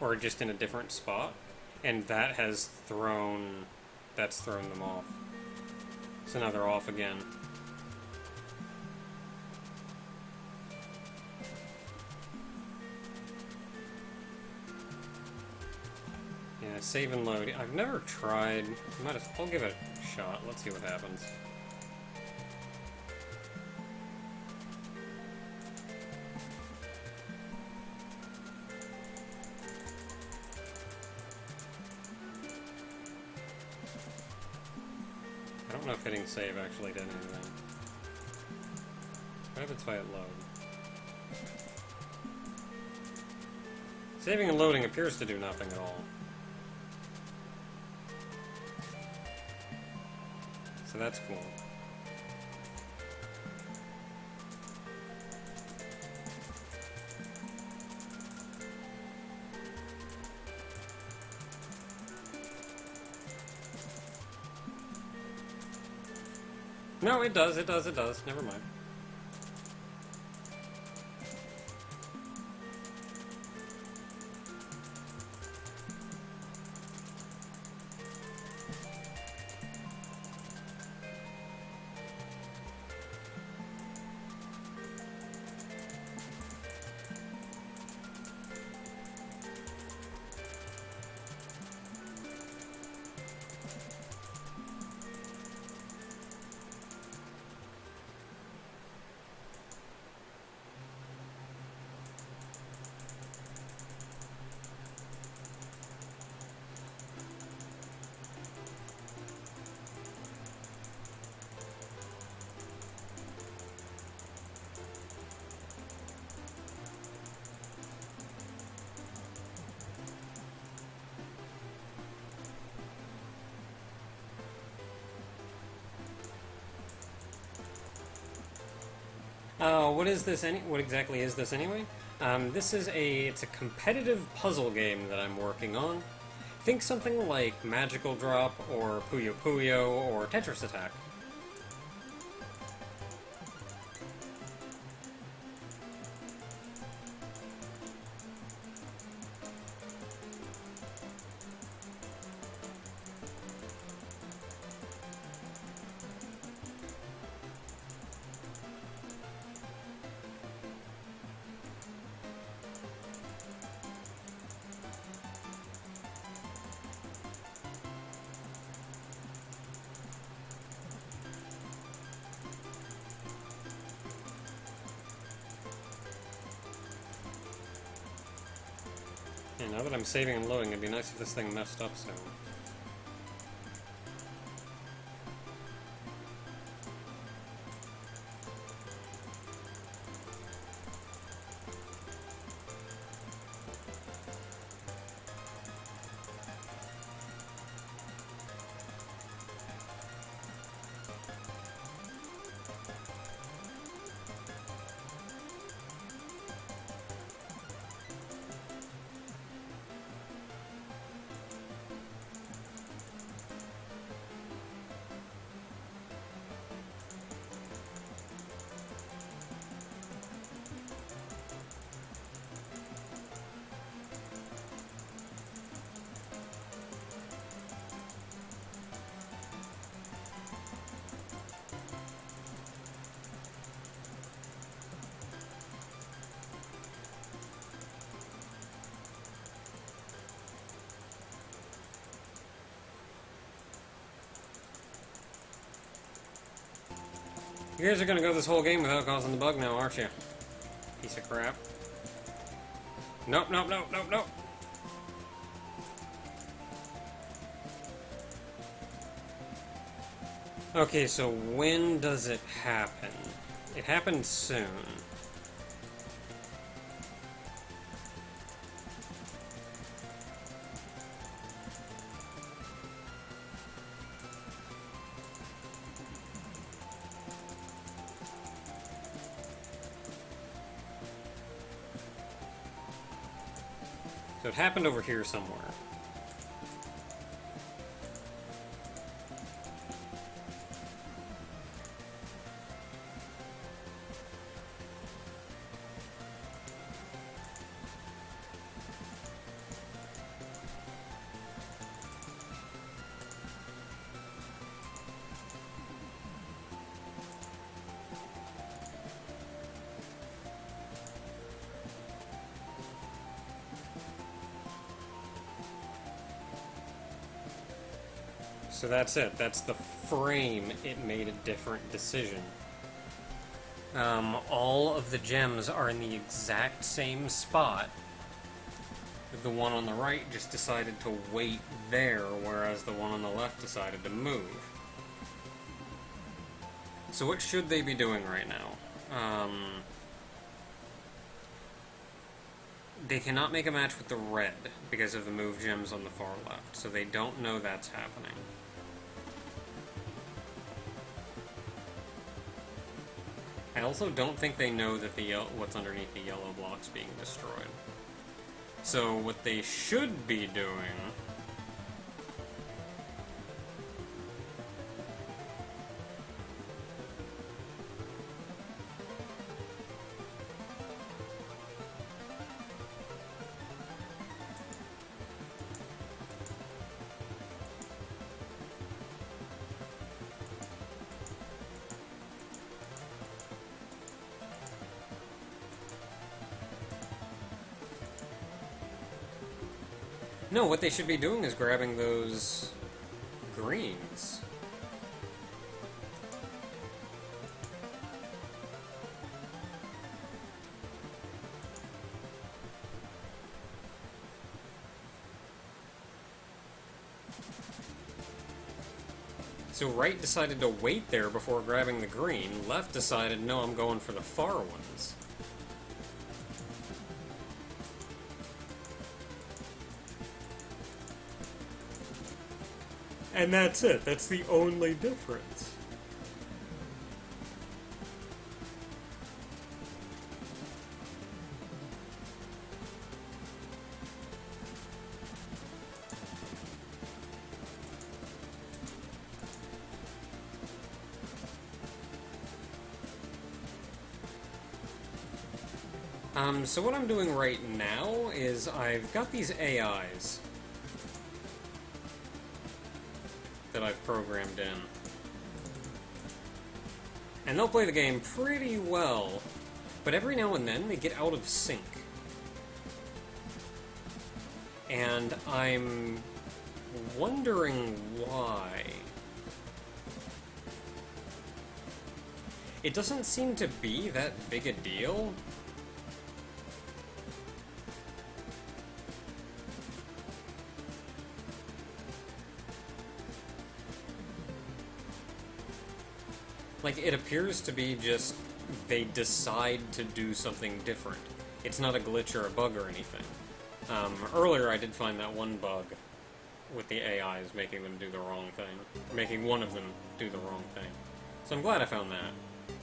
or just in a different spot, and that has thrown them off. So now they're off again. Yeah, save and load. I've never tried. I'll give it a shot. Let's see what happens. I don't know if hitting save actually did anything. What happens if I hit load? Saving and loading appears to do nothing at all. So that's cool. No, it does. Never mind. What is this? What exactly is this anyway? It's a competitive puzzle game that I'm working on. Think something like Magical Drop or Puyo Puyo or Tetris Attack. And now that I'm saving and loading, it'd be nice if this thing messed up soon. You guys are gonna go this whole game without causing the bug now, aren't you? Piece of crap. Nope, nope, nope, nope, nope. Okay, so when does it happen? It happens soon. So it happened over here somewhere. So that's it. That's the frame it made a different decision. All of the gems are in the exact same spot. The one on the right just decided to wait there, whereas the one on the left decided to move. So what should they be doing right now? They cannot make a match with the red because of the move gems on the far left, so they don't know that's happening. I also don't think they know that the what's underneath the yellow block's being destroyed. So what they should be doing No, what they should be doing is grabbing those greens. So right decided to wait there before grabbing the green, left decided, no, I'm going for the far ones. And that's it. That's the only difference. So what I'm doing right now is I've got these AIs that I've programmed in. And they'll play the game pretty well, but every now and then they get out of sync. And I'm wondering why. It doesn't seem to be that big a deal. Like, it appears to be just they decide to do something different. It's not a glitch or a bug or anything. Earlier I did find that one bug with the AIs making them do the wrong thing. Making one of them do the wrong thing. So I'm glad I found that.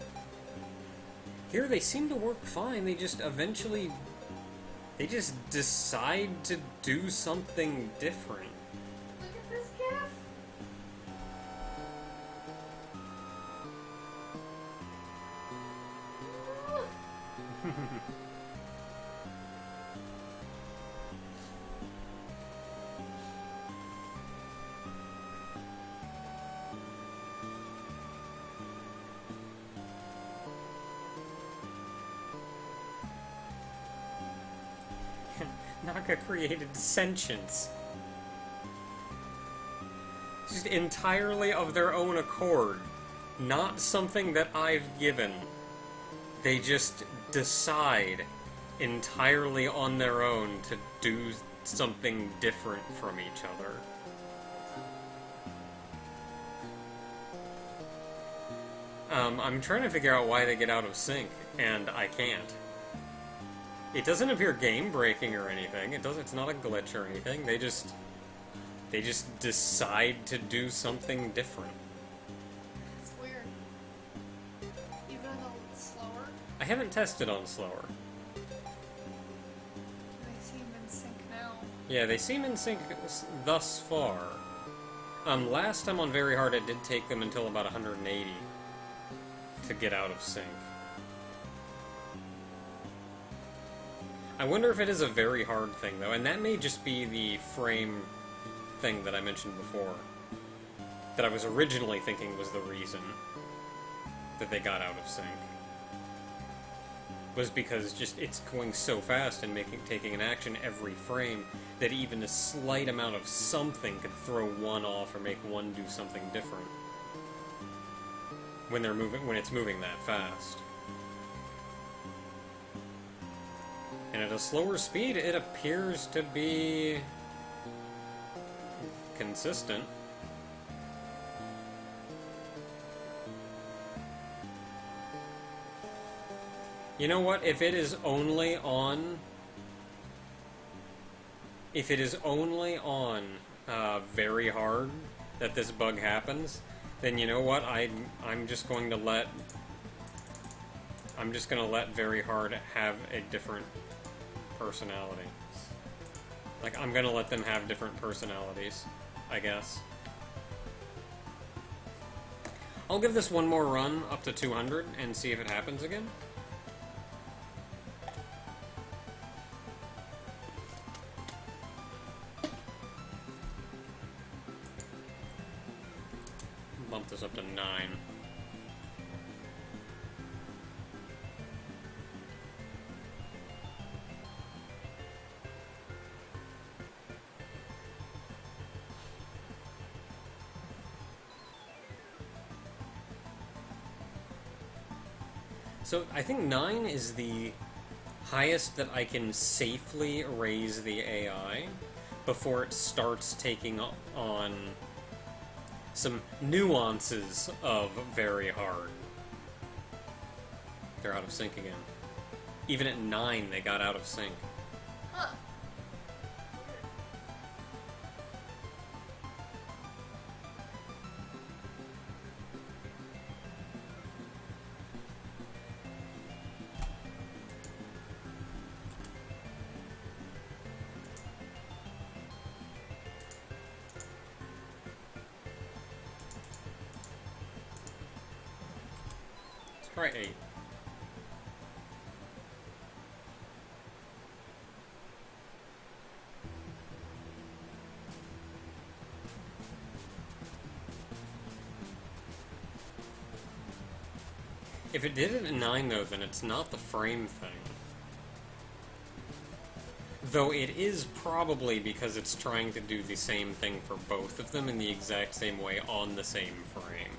Here they seem to work fine, they just eventually... They just decide to do something different. Look at this cat. Naka created sentience. Just entirely of their own accord. not something that I've given. They just decide entirely on their own to do something different from each other. I'm trying to figure out why they get out of sync, and I can't. It doesn't appear game-breaking or anything. It's not a glitch or anything. They just decide to do something different. It's weird. Even though it's slower, I haven't tested on slower. they seem in sync now. Yeah, they seem in sync thus far. Last time on Very Hard, it did take them until about 180 to get out of sync. I wonder if it is a very hard thing, though, and that may just be the frame thing that I mentioned before, that I was originally thinking was the reason that they got out of sync. Was because just it's going so fast and taking an action every frame that even a slight amount of something could throw one off or make one do something different when it's moving that fast. And at a slower speed, it appears to be consistent. You know what? If it is only on very hard that this bug happens, then you know what? I'm just going to let very hard have a different personality. Like, I'm gonna let them have different personalities, I guess. I'll give this one more run up to 200 and see if it happens again. Bump this up to 9. So I think 9 is the highest that I can safely raise the AI before it starts taking on some nuances of very hard. They're out of sync again. Even at 9, they got out of sync. Huh. Try 8. If it did it at 9, though, then it's not the frame thing. Though it is probably because it's trying to do the same thing for both of them in the exact same way on the same frame.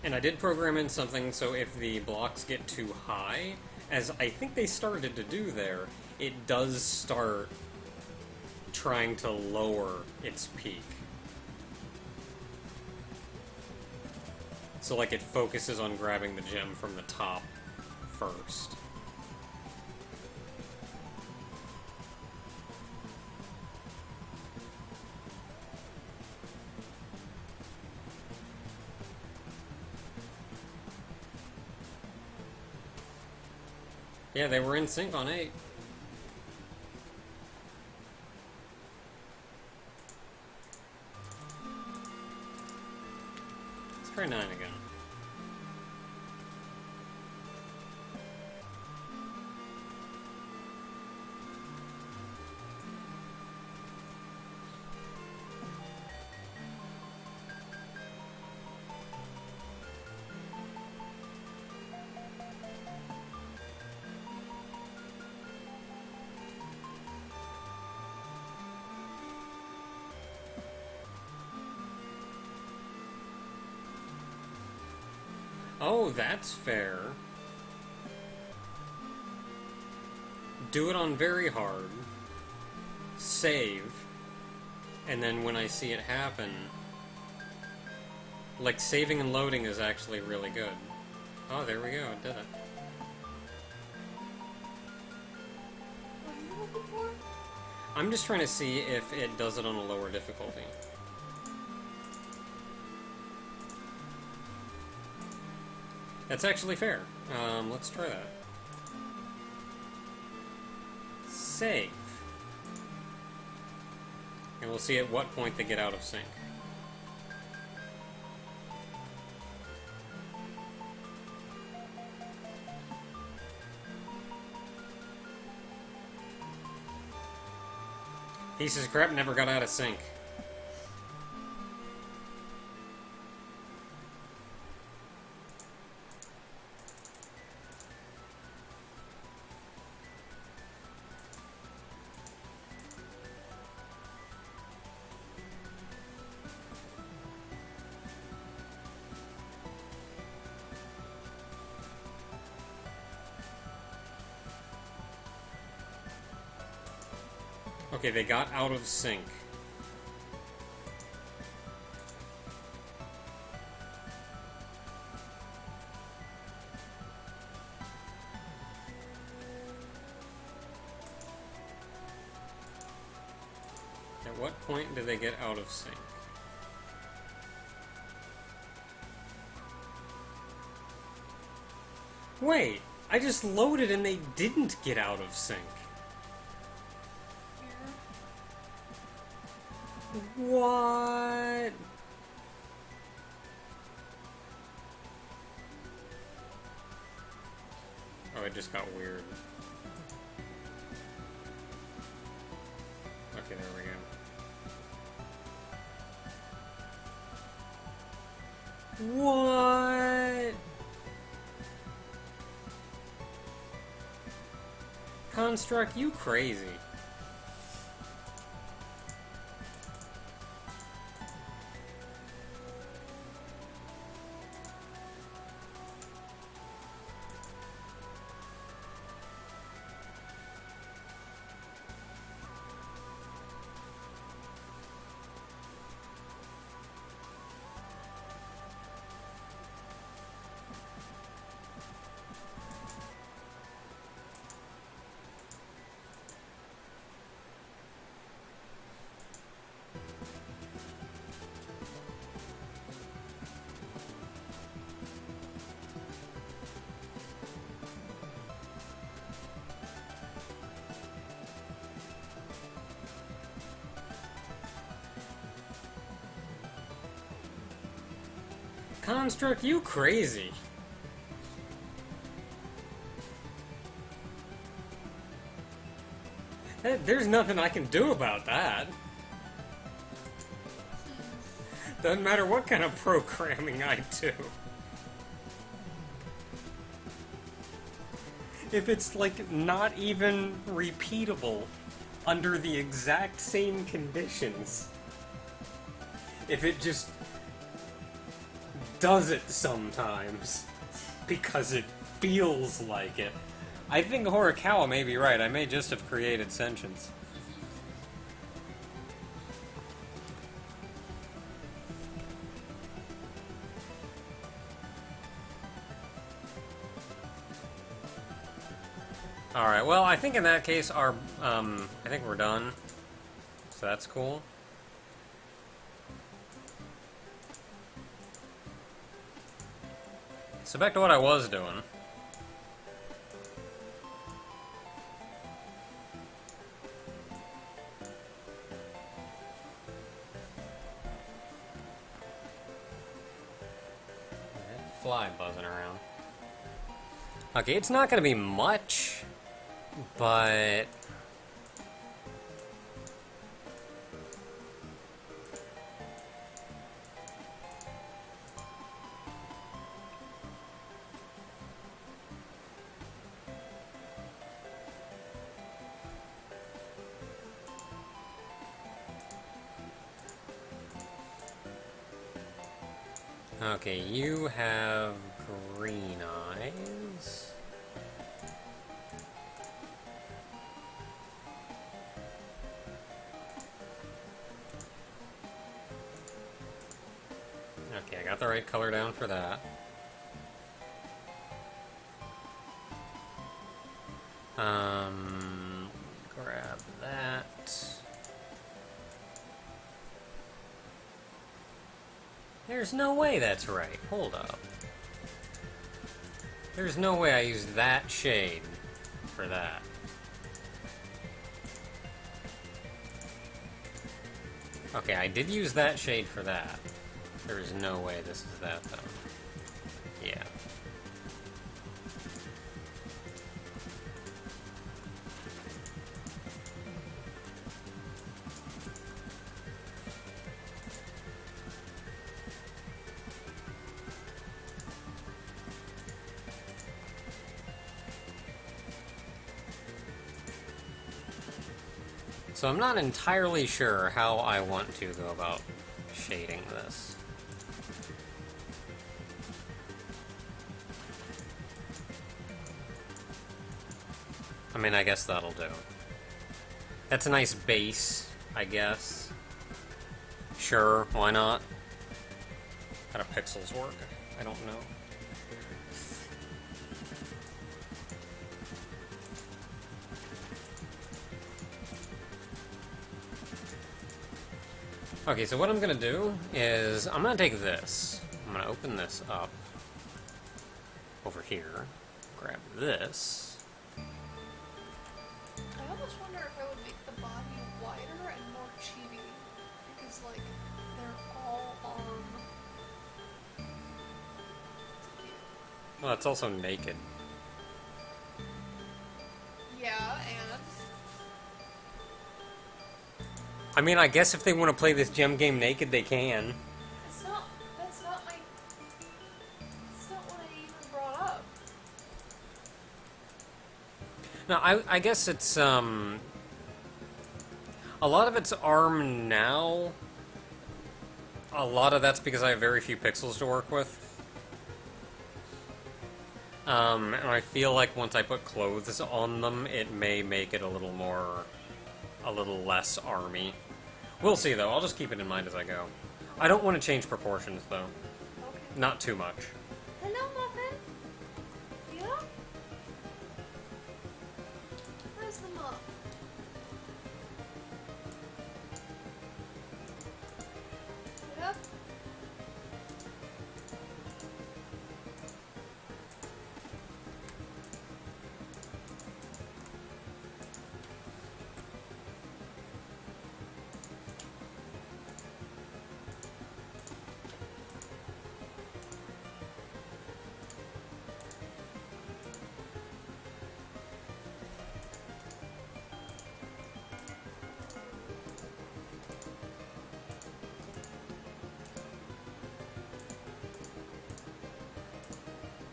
And I did program in something so if the blocks get too high, as I think they started to do there, it does start trying to lower its peak. So like it focuses on grabbing the gem from the top first. Yeah, they were in sync on 8. Let's try 9 again. Oh, that's fair. Do it on very hard. Save. And then when I see it happen... Like, saving and loading is actually really good. Oh, there we go, it did it. What are you looking for? I'm just trying to see if it does it on a lower difficulty. That's actually fair. Let's try that. Save. And we'll see at what point they get out of sync. Pieces of crap never got out of sync. Okay, they got out of sync. At what point do they get out of sync? Wait, I just loaded and they didn't get out of sync. What? Oh, it just got weird. Okay, there we go. What? Construct, you crazy. Construct, you crazy. There's nothing I can do about that. Doesn't matter what kind of programming I do. If it's, like, not even repeatable under the exact same conditions. If it just does it sometimes because it feels like it. I think Horikawa may be right. I may just have created sentience. Alright, well, I think in that case, I think we're done. So that's cool. So back to what I was doing. fly buzzing around. Okay, it's not gonna be much, but... Okay, you have green eyes. Okay, I got the right color down for that. Grab that. There's no way that's right. Hold up. There's no way I used that shade for that. Okay, I did use that shade for that. There is no way this is that, though. Yeah. So I'm not entirely sure how I want to go about shading this. I mean, I guess that'll do. That's a nice base, I guess. Sure, why not? How do pixels work? I don't know. Okay, so what I'm gonna do is, I'm gonna take this, I'm gonna open this up over here, grab this. I almost wonder if I would make the body wider and more chibi, because, like, they're all on... Well, it's also naked. Yeah, and... I mean, I guess if they want to play this gem game naked, they can. That's not what I even brought up. No, I guess it's, a lot of it's ARM now. A lot of that's because I have very few pixels to work with. And I feel like once I put clothes on them, it may make it a little less army. We'll see, though. I'll just keep it in mind as I go. I don't want to change proportions, though. Okay. Not too much. Hello, Muffin. Yeah? Where's the mom? Get up.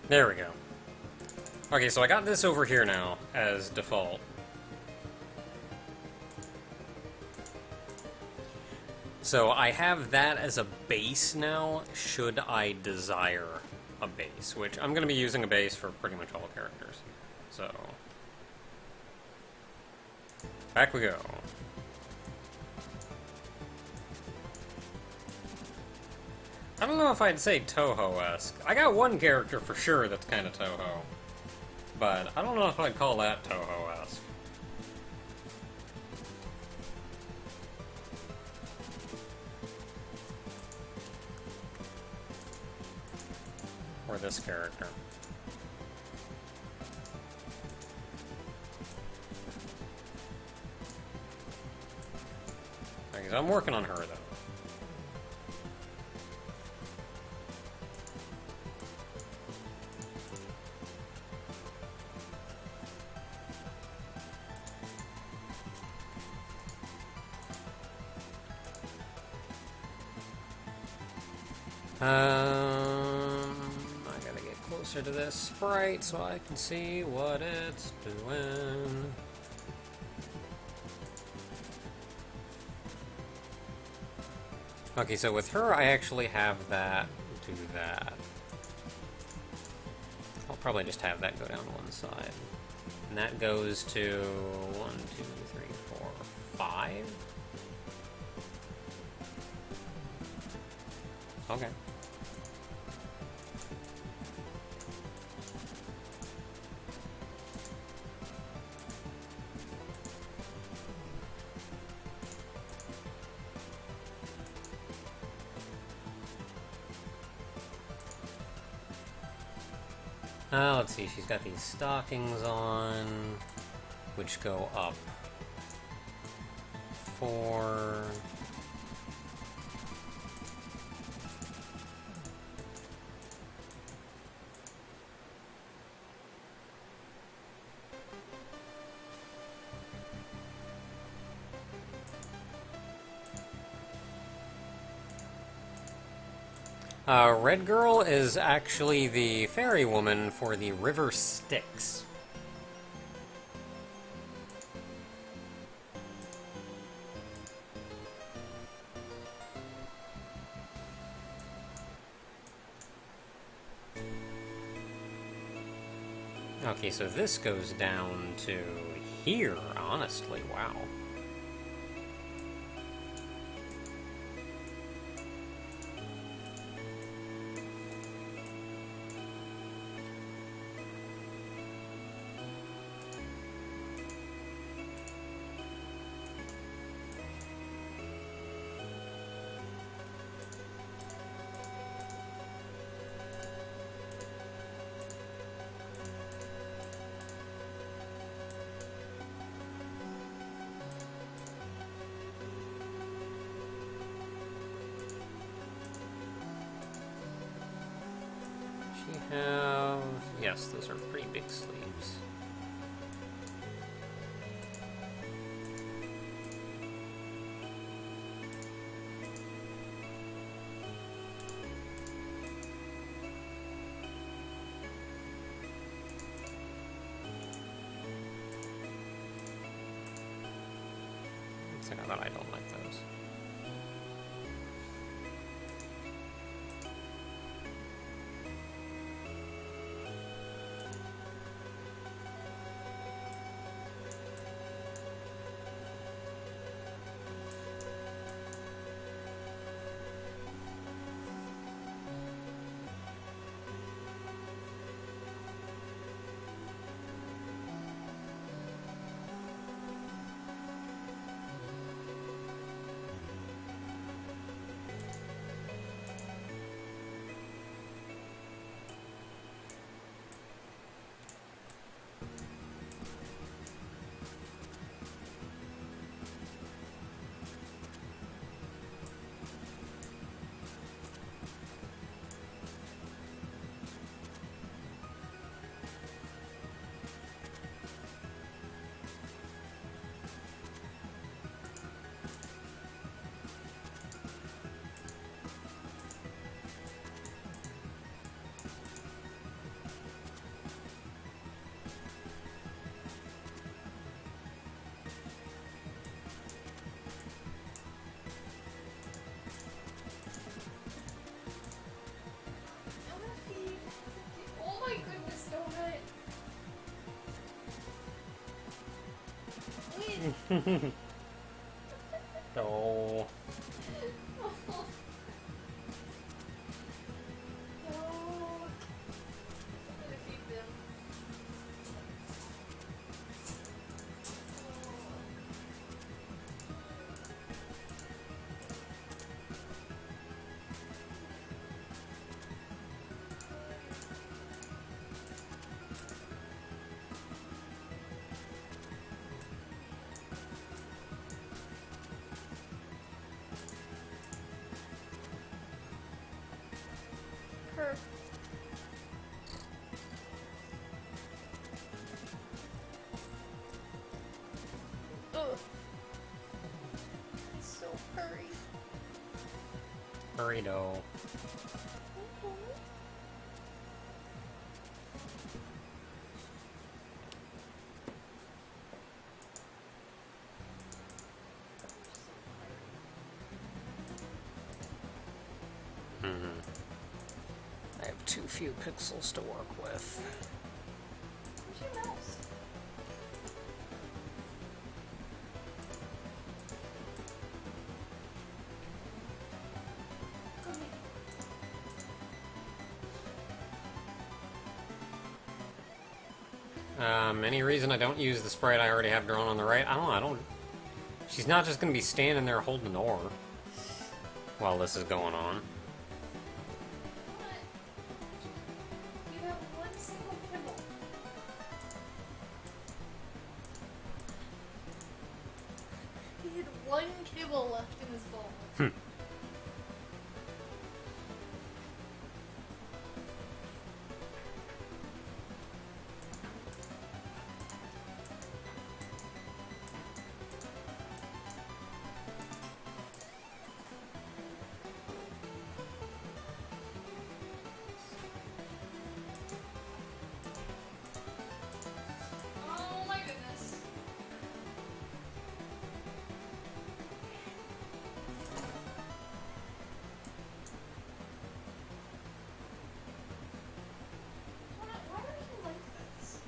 There we go. Okay, so I got this over here now as default. So I have that as a base now, should I desire a base, which I'm going to be using a base for pretty much all characters. So, back we go. I don't know if I'd say Toho-esque. I got one character for sure that's kind of Toho, but I don't know if I'd call that Toho-esque. Or this character. Because I'm working on her, though. I gotta get closer to this sprite so I can see what it's doing. Okay, so with her, I actually have that do that. I'll probably just have that go down one side. And that goes to 1, 2, 3, 4, 5. Okay. Let's see, she's got these stockings on, which go up 4. Red Girl is actually the fairy woman for the River Styx. Okay, so this goes down to here, honestly, wow. Have... Yes, those are pretty big sleeves. Looks like I thought I don't like those. Oh my goodness, donut! Win! Oh. Her. Ugh. He's so furry. Burrito. too few pixels to work with. Where's your mouse? Any reason I don't use the sprite I already have drawn on the right? I don't. She's not just gonna be standing there holding an oar while this is going on. What? You have one single kibble. He had one kibble left in his bowl. Oh my goodness. Why are you like this?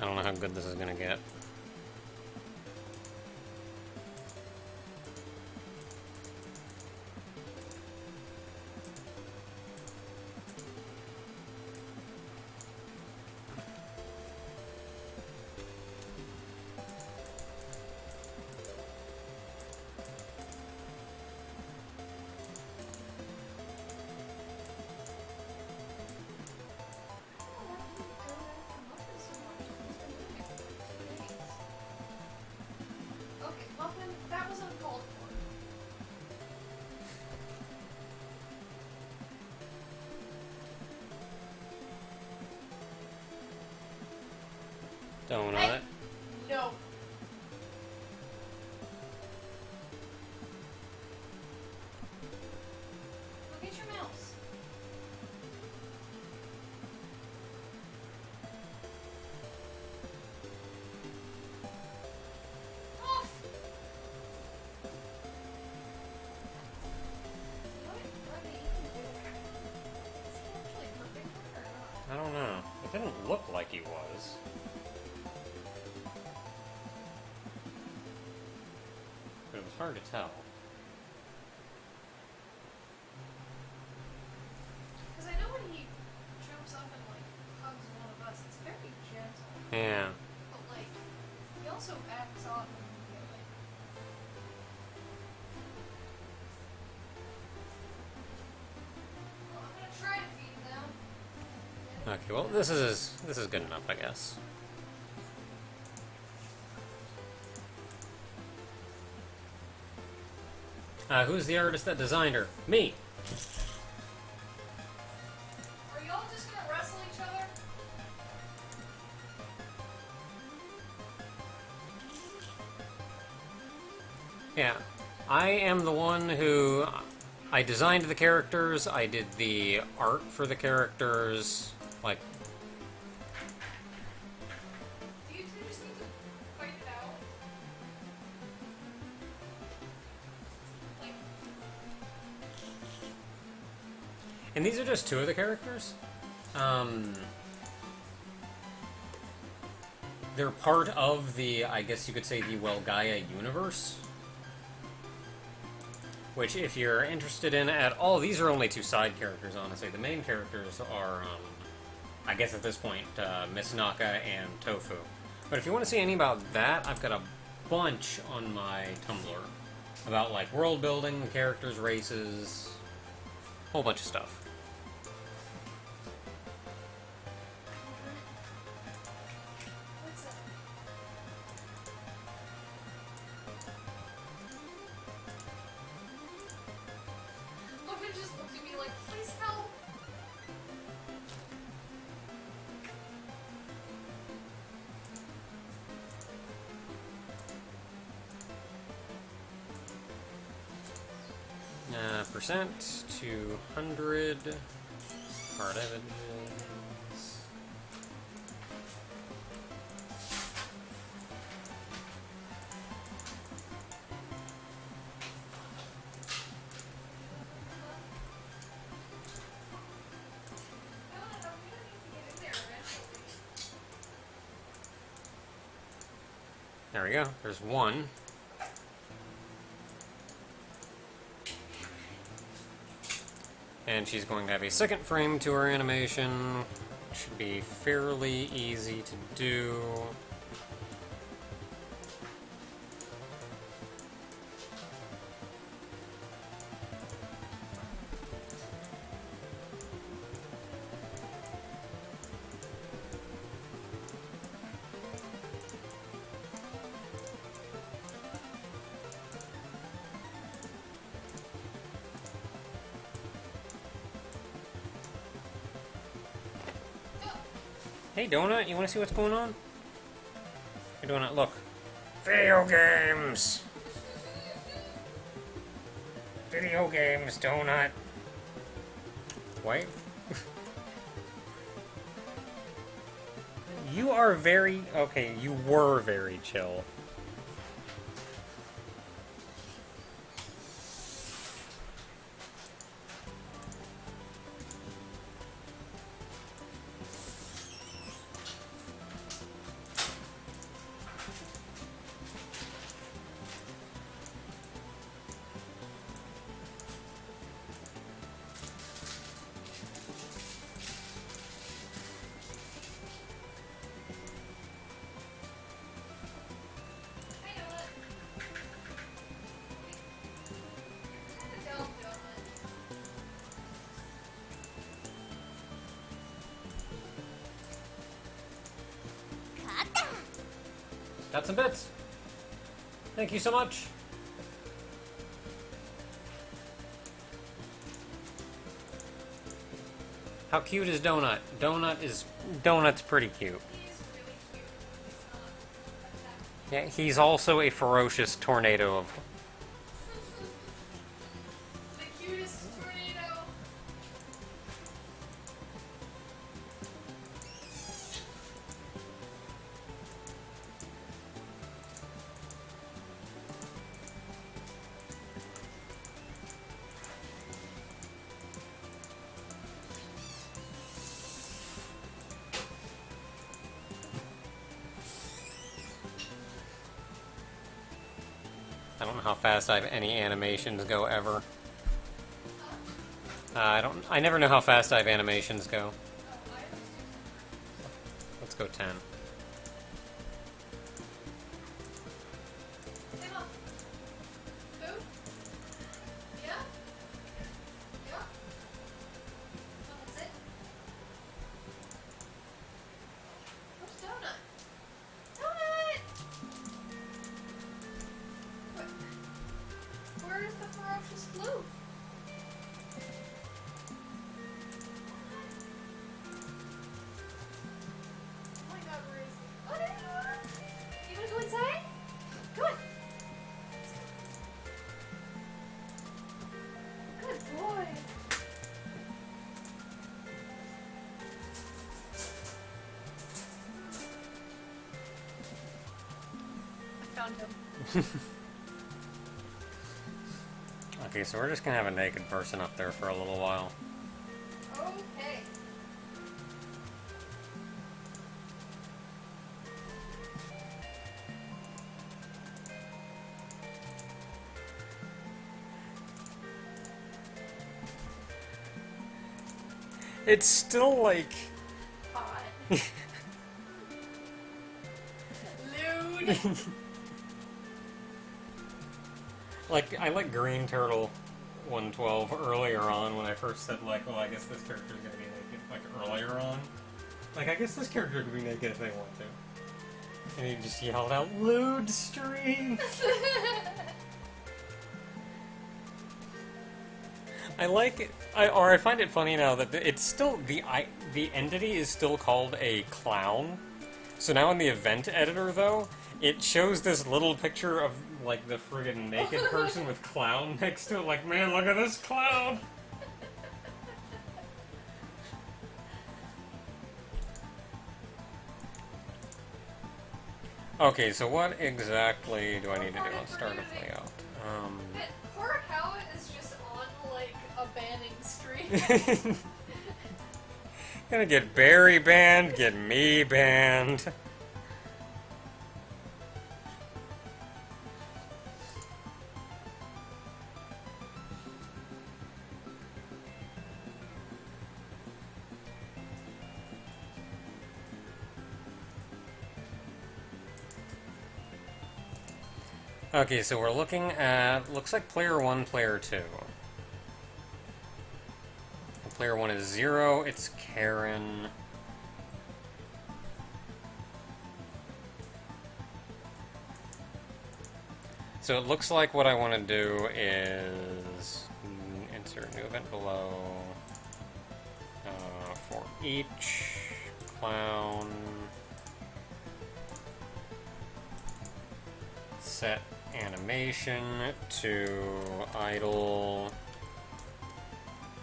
I don't know how good this is gonna get. Okay, Muffin, that was uncalled for. Donut. Hey. No. Look at your mouse. Off! What are they even doing? Is he actually perfect or not? I don't know. It didn't look like he was. But it was hard to tell. Because I know when he jumps up and like hugs one of us, it's very gentle. Yeah. But like, he also backs off immediately. Well, I'm gonna try to feed them. Okay, well, this is good enough, I guess. Who's the artist that designed her? Me! Are y'all just gonna wrestle each other? Yeah. I am the one who... I designed the characters, I did the art for the characters, like... Do you two just need to fight it out? Like, And these are just two of the characters. They're part of the, I guess you could say, the Welgaia universe. Which, if you're interested in at all, these are only two side characters, honestly. The main characters are, I guess at this point, Miss Naka and Tofu. But if you want to see any about that, I've got a bunch on my Tumblr. About, like, world building, characters, races, whole bunch of stuff. what's that? Logan just looked at me like, please help! 200. Hard evidence. There we go. There's one. And she's going to have a second frame to her animation. Should be fairly easy to do. Hey, Donut, you want to see what's going on? Hey, Donut, look. Video games! Video games, Donut. Wait. You are very... Okay, you were very chill. Got some bits. Thank you so much. How cute is Donut? Donut's pretty cute. Yeah, he's also a ferocious tornado of... The cutest tornado. I don't know how fast any animations go ever. I never know how fast animations go. Let's go 10. Emma. Food? Yeah? Yeah? Oh, that's it? Where's Donut? Donut! Where's the ferocious floof? Oh my god, where is he? Oh, there you are! You wanna go inside? Come on! Good boy! I found him. Okay, so we're just gonna have a naked person up there for a little while. Okay. It's still like... Hot. Lewd. Like, I like Green Turtle 112 earlier on when I first said, like, well, I guess this character's gonna be naked, like, earlier on. Like, I guess this character could be naked if they want to. And he just yelled out, "Lewd stream!" I like it, I find it funny now that it's still, the entity is still called a clown. So now in the event editor, though, it shows this little picture of like the friggin' naked person with clown next to it. Like, man, look at this clown! Okay, so what exactly do I need to do? Let's start a layout. Poor Howard is just on, like, a banning streak. Gonna get Barry banned, get me banned. Okay, so we're looking at, looks like player 1, player 2. Player 1 is 0, it's Karen. So it looks like what I want to do is insert new event below for each clown. Set animation to idle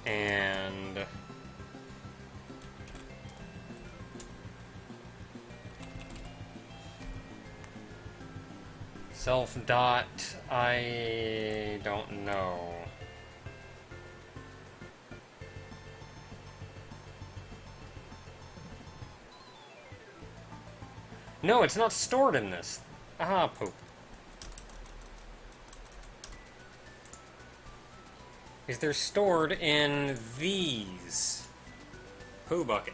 and self dot, I don't know. No, it's not stored in this. Ah, poop. Because they're stored in these. Poo bucket.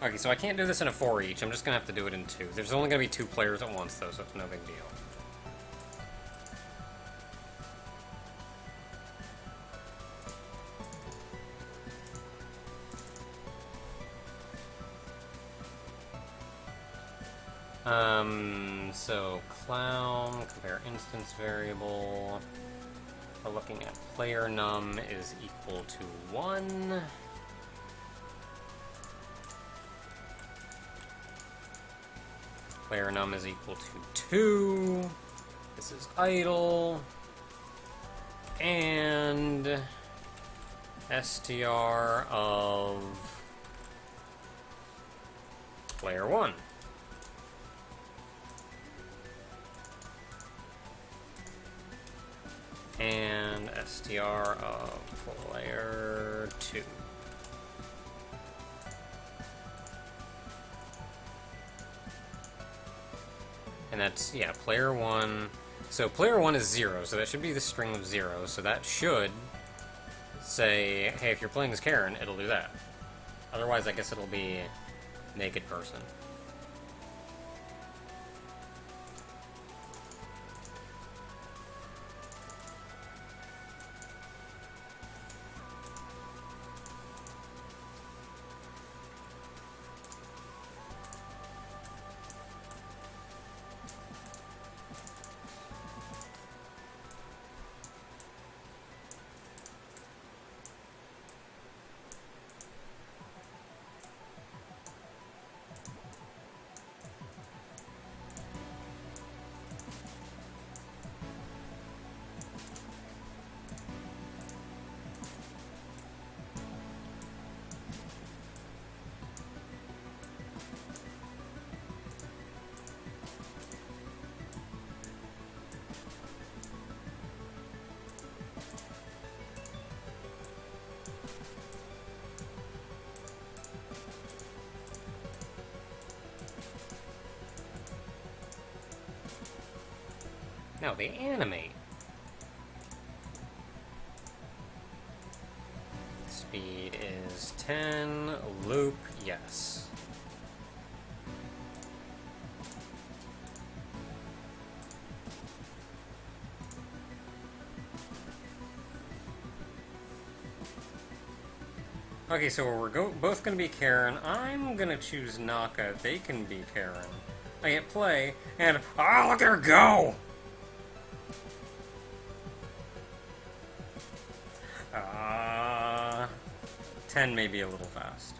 Okay, so I can't do this in a 4 each. I'm just going to have to do it in 2. There's only going to be 2 players at once, though, so it's no big deal. So clown, compare instance variable. We're looking at player num is equal to 1. Player num is equal to 2. This is idle. And str of player 1. And str of player 2. And that's, yeah, player 1. So player 1 is 0, so that should be the string of 0. So that should say, hey, if you're playing as Karen, it'll do that. Otherwise, I guess it'll be naked person. Now they animate. Speed is 10, loop, yes. Okay, so we're both going to be Karen. I'm going to choose Naka. They can be Karen. I hit play, and look at her go! 10 may be a little fast.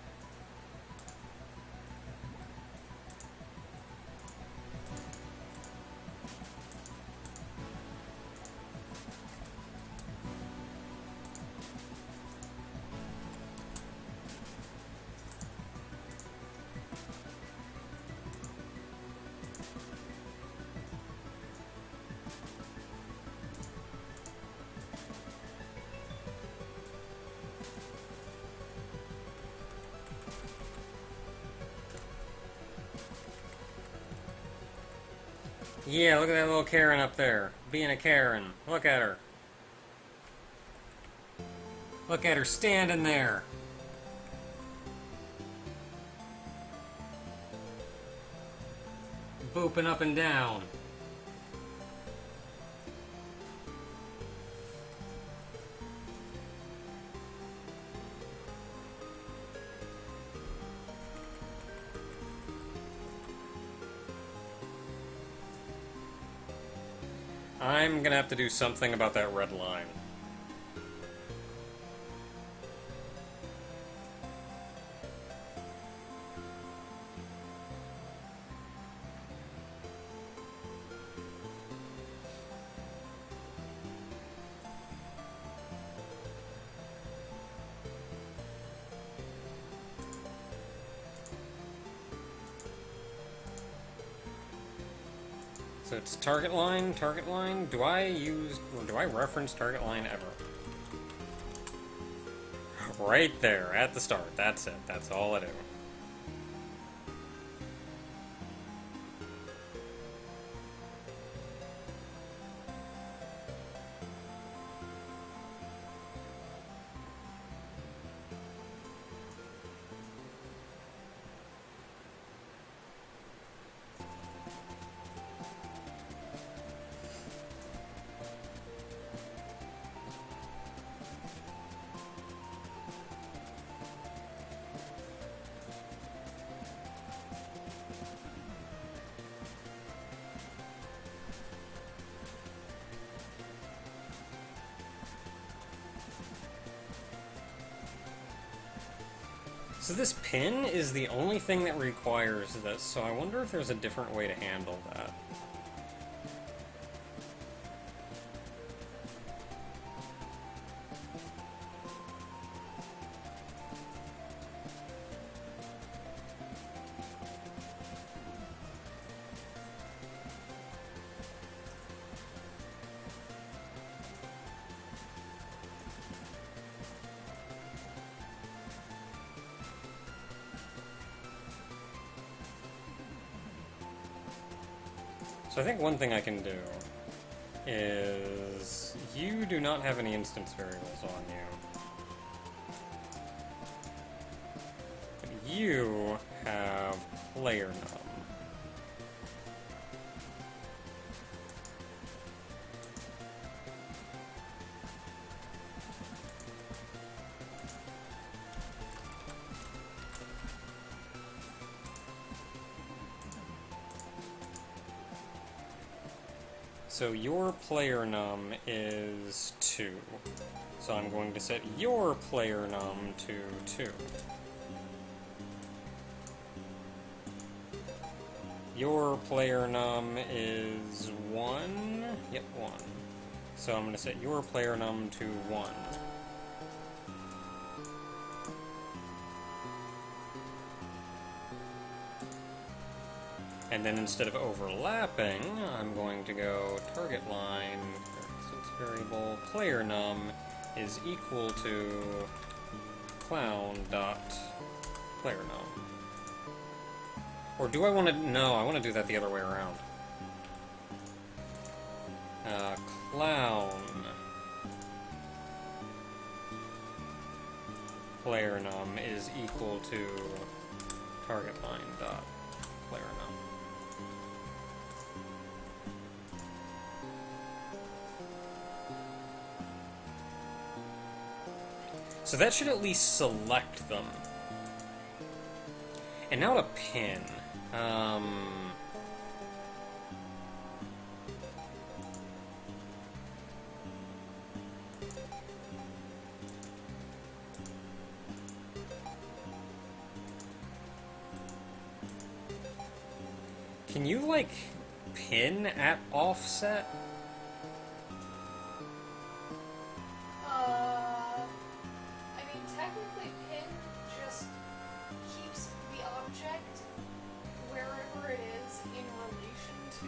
Yeah, look at that little Karen up there. Being a Karen. Look at her. Look at her standing there. Booping up and down. I'm gonna have to do something about that red line. So it's target line, target line. Do I reference target line ever? Right there, at the start. That's it. That's all I do. So this pin is the only thing that requires this, so I wonder if there's a different way to handle that. So I think one thing I can do is you do not have any instance variables on you. But you have player num. So your player num is 2. So I'm going to set your player num to 2. Your player num is 1. Yep, 1. So I'm going to set your player num to 1. And then instead of overlapping, I'm going to go target line, instance variable, player num is equal to clown dot player num. Or do I want to, no, I want to do that the other way around. Clown player num is equal to target line dot player num. So that should at least select them. And now to pin. Can you, like, pin at offset? I mean, technically pin just keeps the object wherever it is in relation to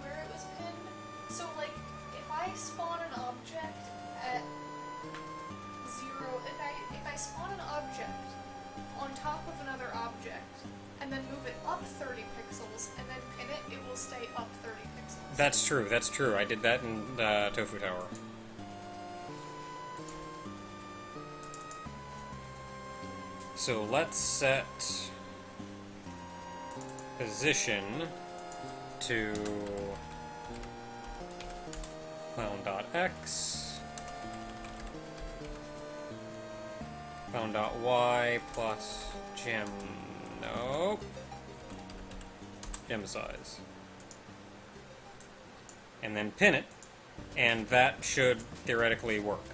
where it was pinned. So, like, if I spawn an object at 0, if I spawn an object on top of another object, and then move it up 30 pixels, and then pin it, it will stay up That's true, that's true. I did that in Tofu Tower. So let's set position to clown.x, clown.y plus gem, nope, gem size. And then pin it, and that should theoretically work.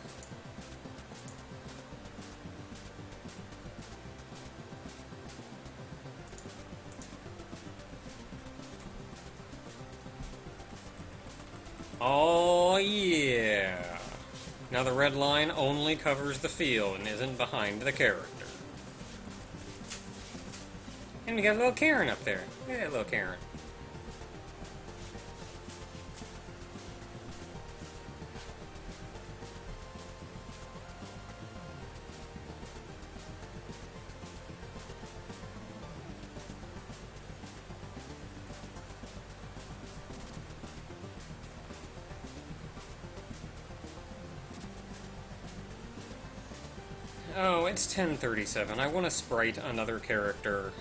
Oh yeah! Now the red line only covers the field and isn't behind the character. And we got a little Karen up there. Look at that little Karen. Oh, it's 10:37. I want to sprite another character,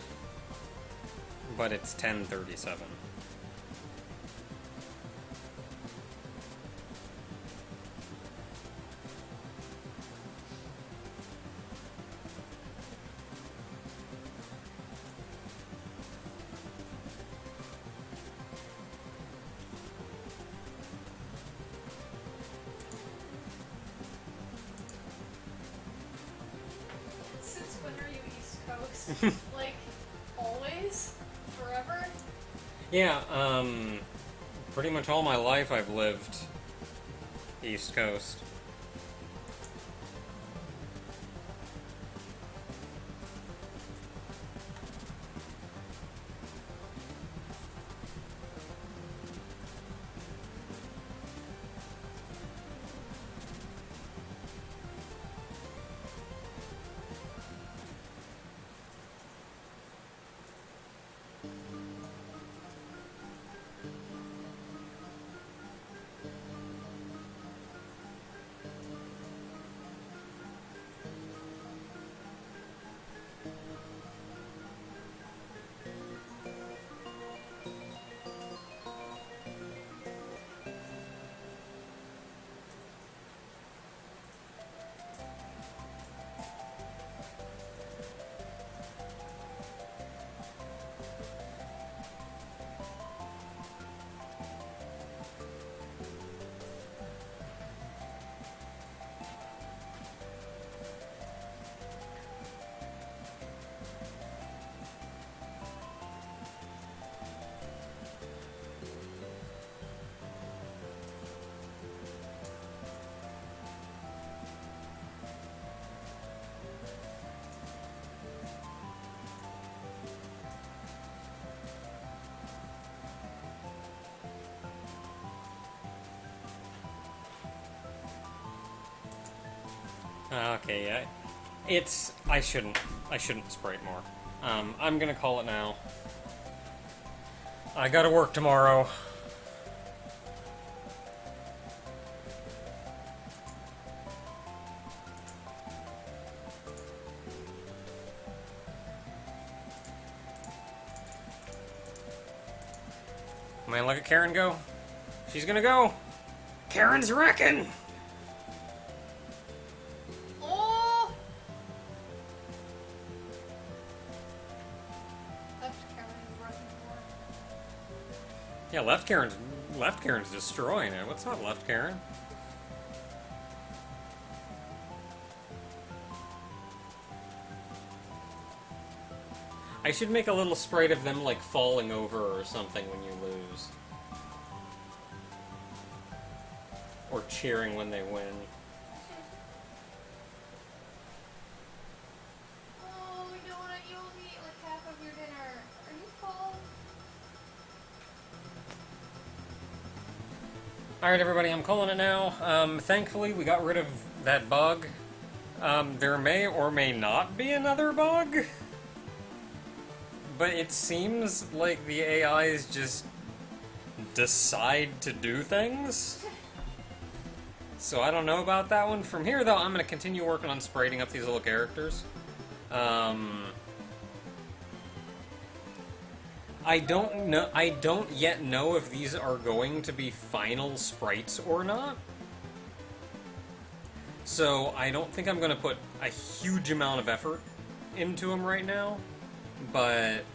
but it's 10:37. Since when are you East Coast? Like, always? Forever? Yeah, pretty much all my life I've lived East Coast. Okay, yeah. I shouldn't sprite more. I'm gonna call it now. I gotta work tomorrow. Man, look at Karen go. She's gonna go. Karen's wrecking! Oh! Left Karen is running more. Yeah, left Karen's destroying it. What's up, left Karen? I should make a little sprite of them, like, falling over or something when you lose. Or cheering when they win. Oh, Donut, you only eat like half of your dinner. Are you full? Alright, everybody, I'm calling it now. Thankfully, we got rid of that bug. There may or may not be another bug. But it seems like the AI is just decide to do things. So I don't know about that one. From here, though, I'm going to continue working on spriting up these little characters. I don't yet know if these are going to be final sprites or not. So I don't think I'm going to put a huge amount of effort into them right now. But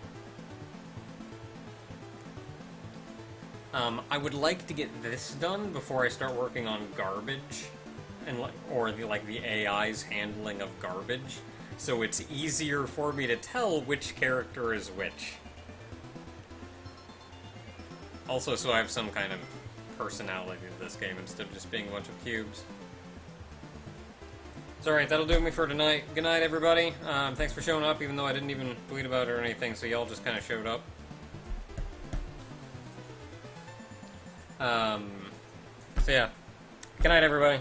I would like to get this done before I start working on garbage, and the AI's handling of garbage, so it's easier for me to tell which character is which. Also, so I have some kind of personality to this game instead of just being a bunch of cubes. So alright, that'll do me for tonight. Good night, everybody. Thanks for showing up, even though I didn't even tweet about it or anything, so y'all just kind of showed up. So yeah. Good night, everybody.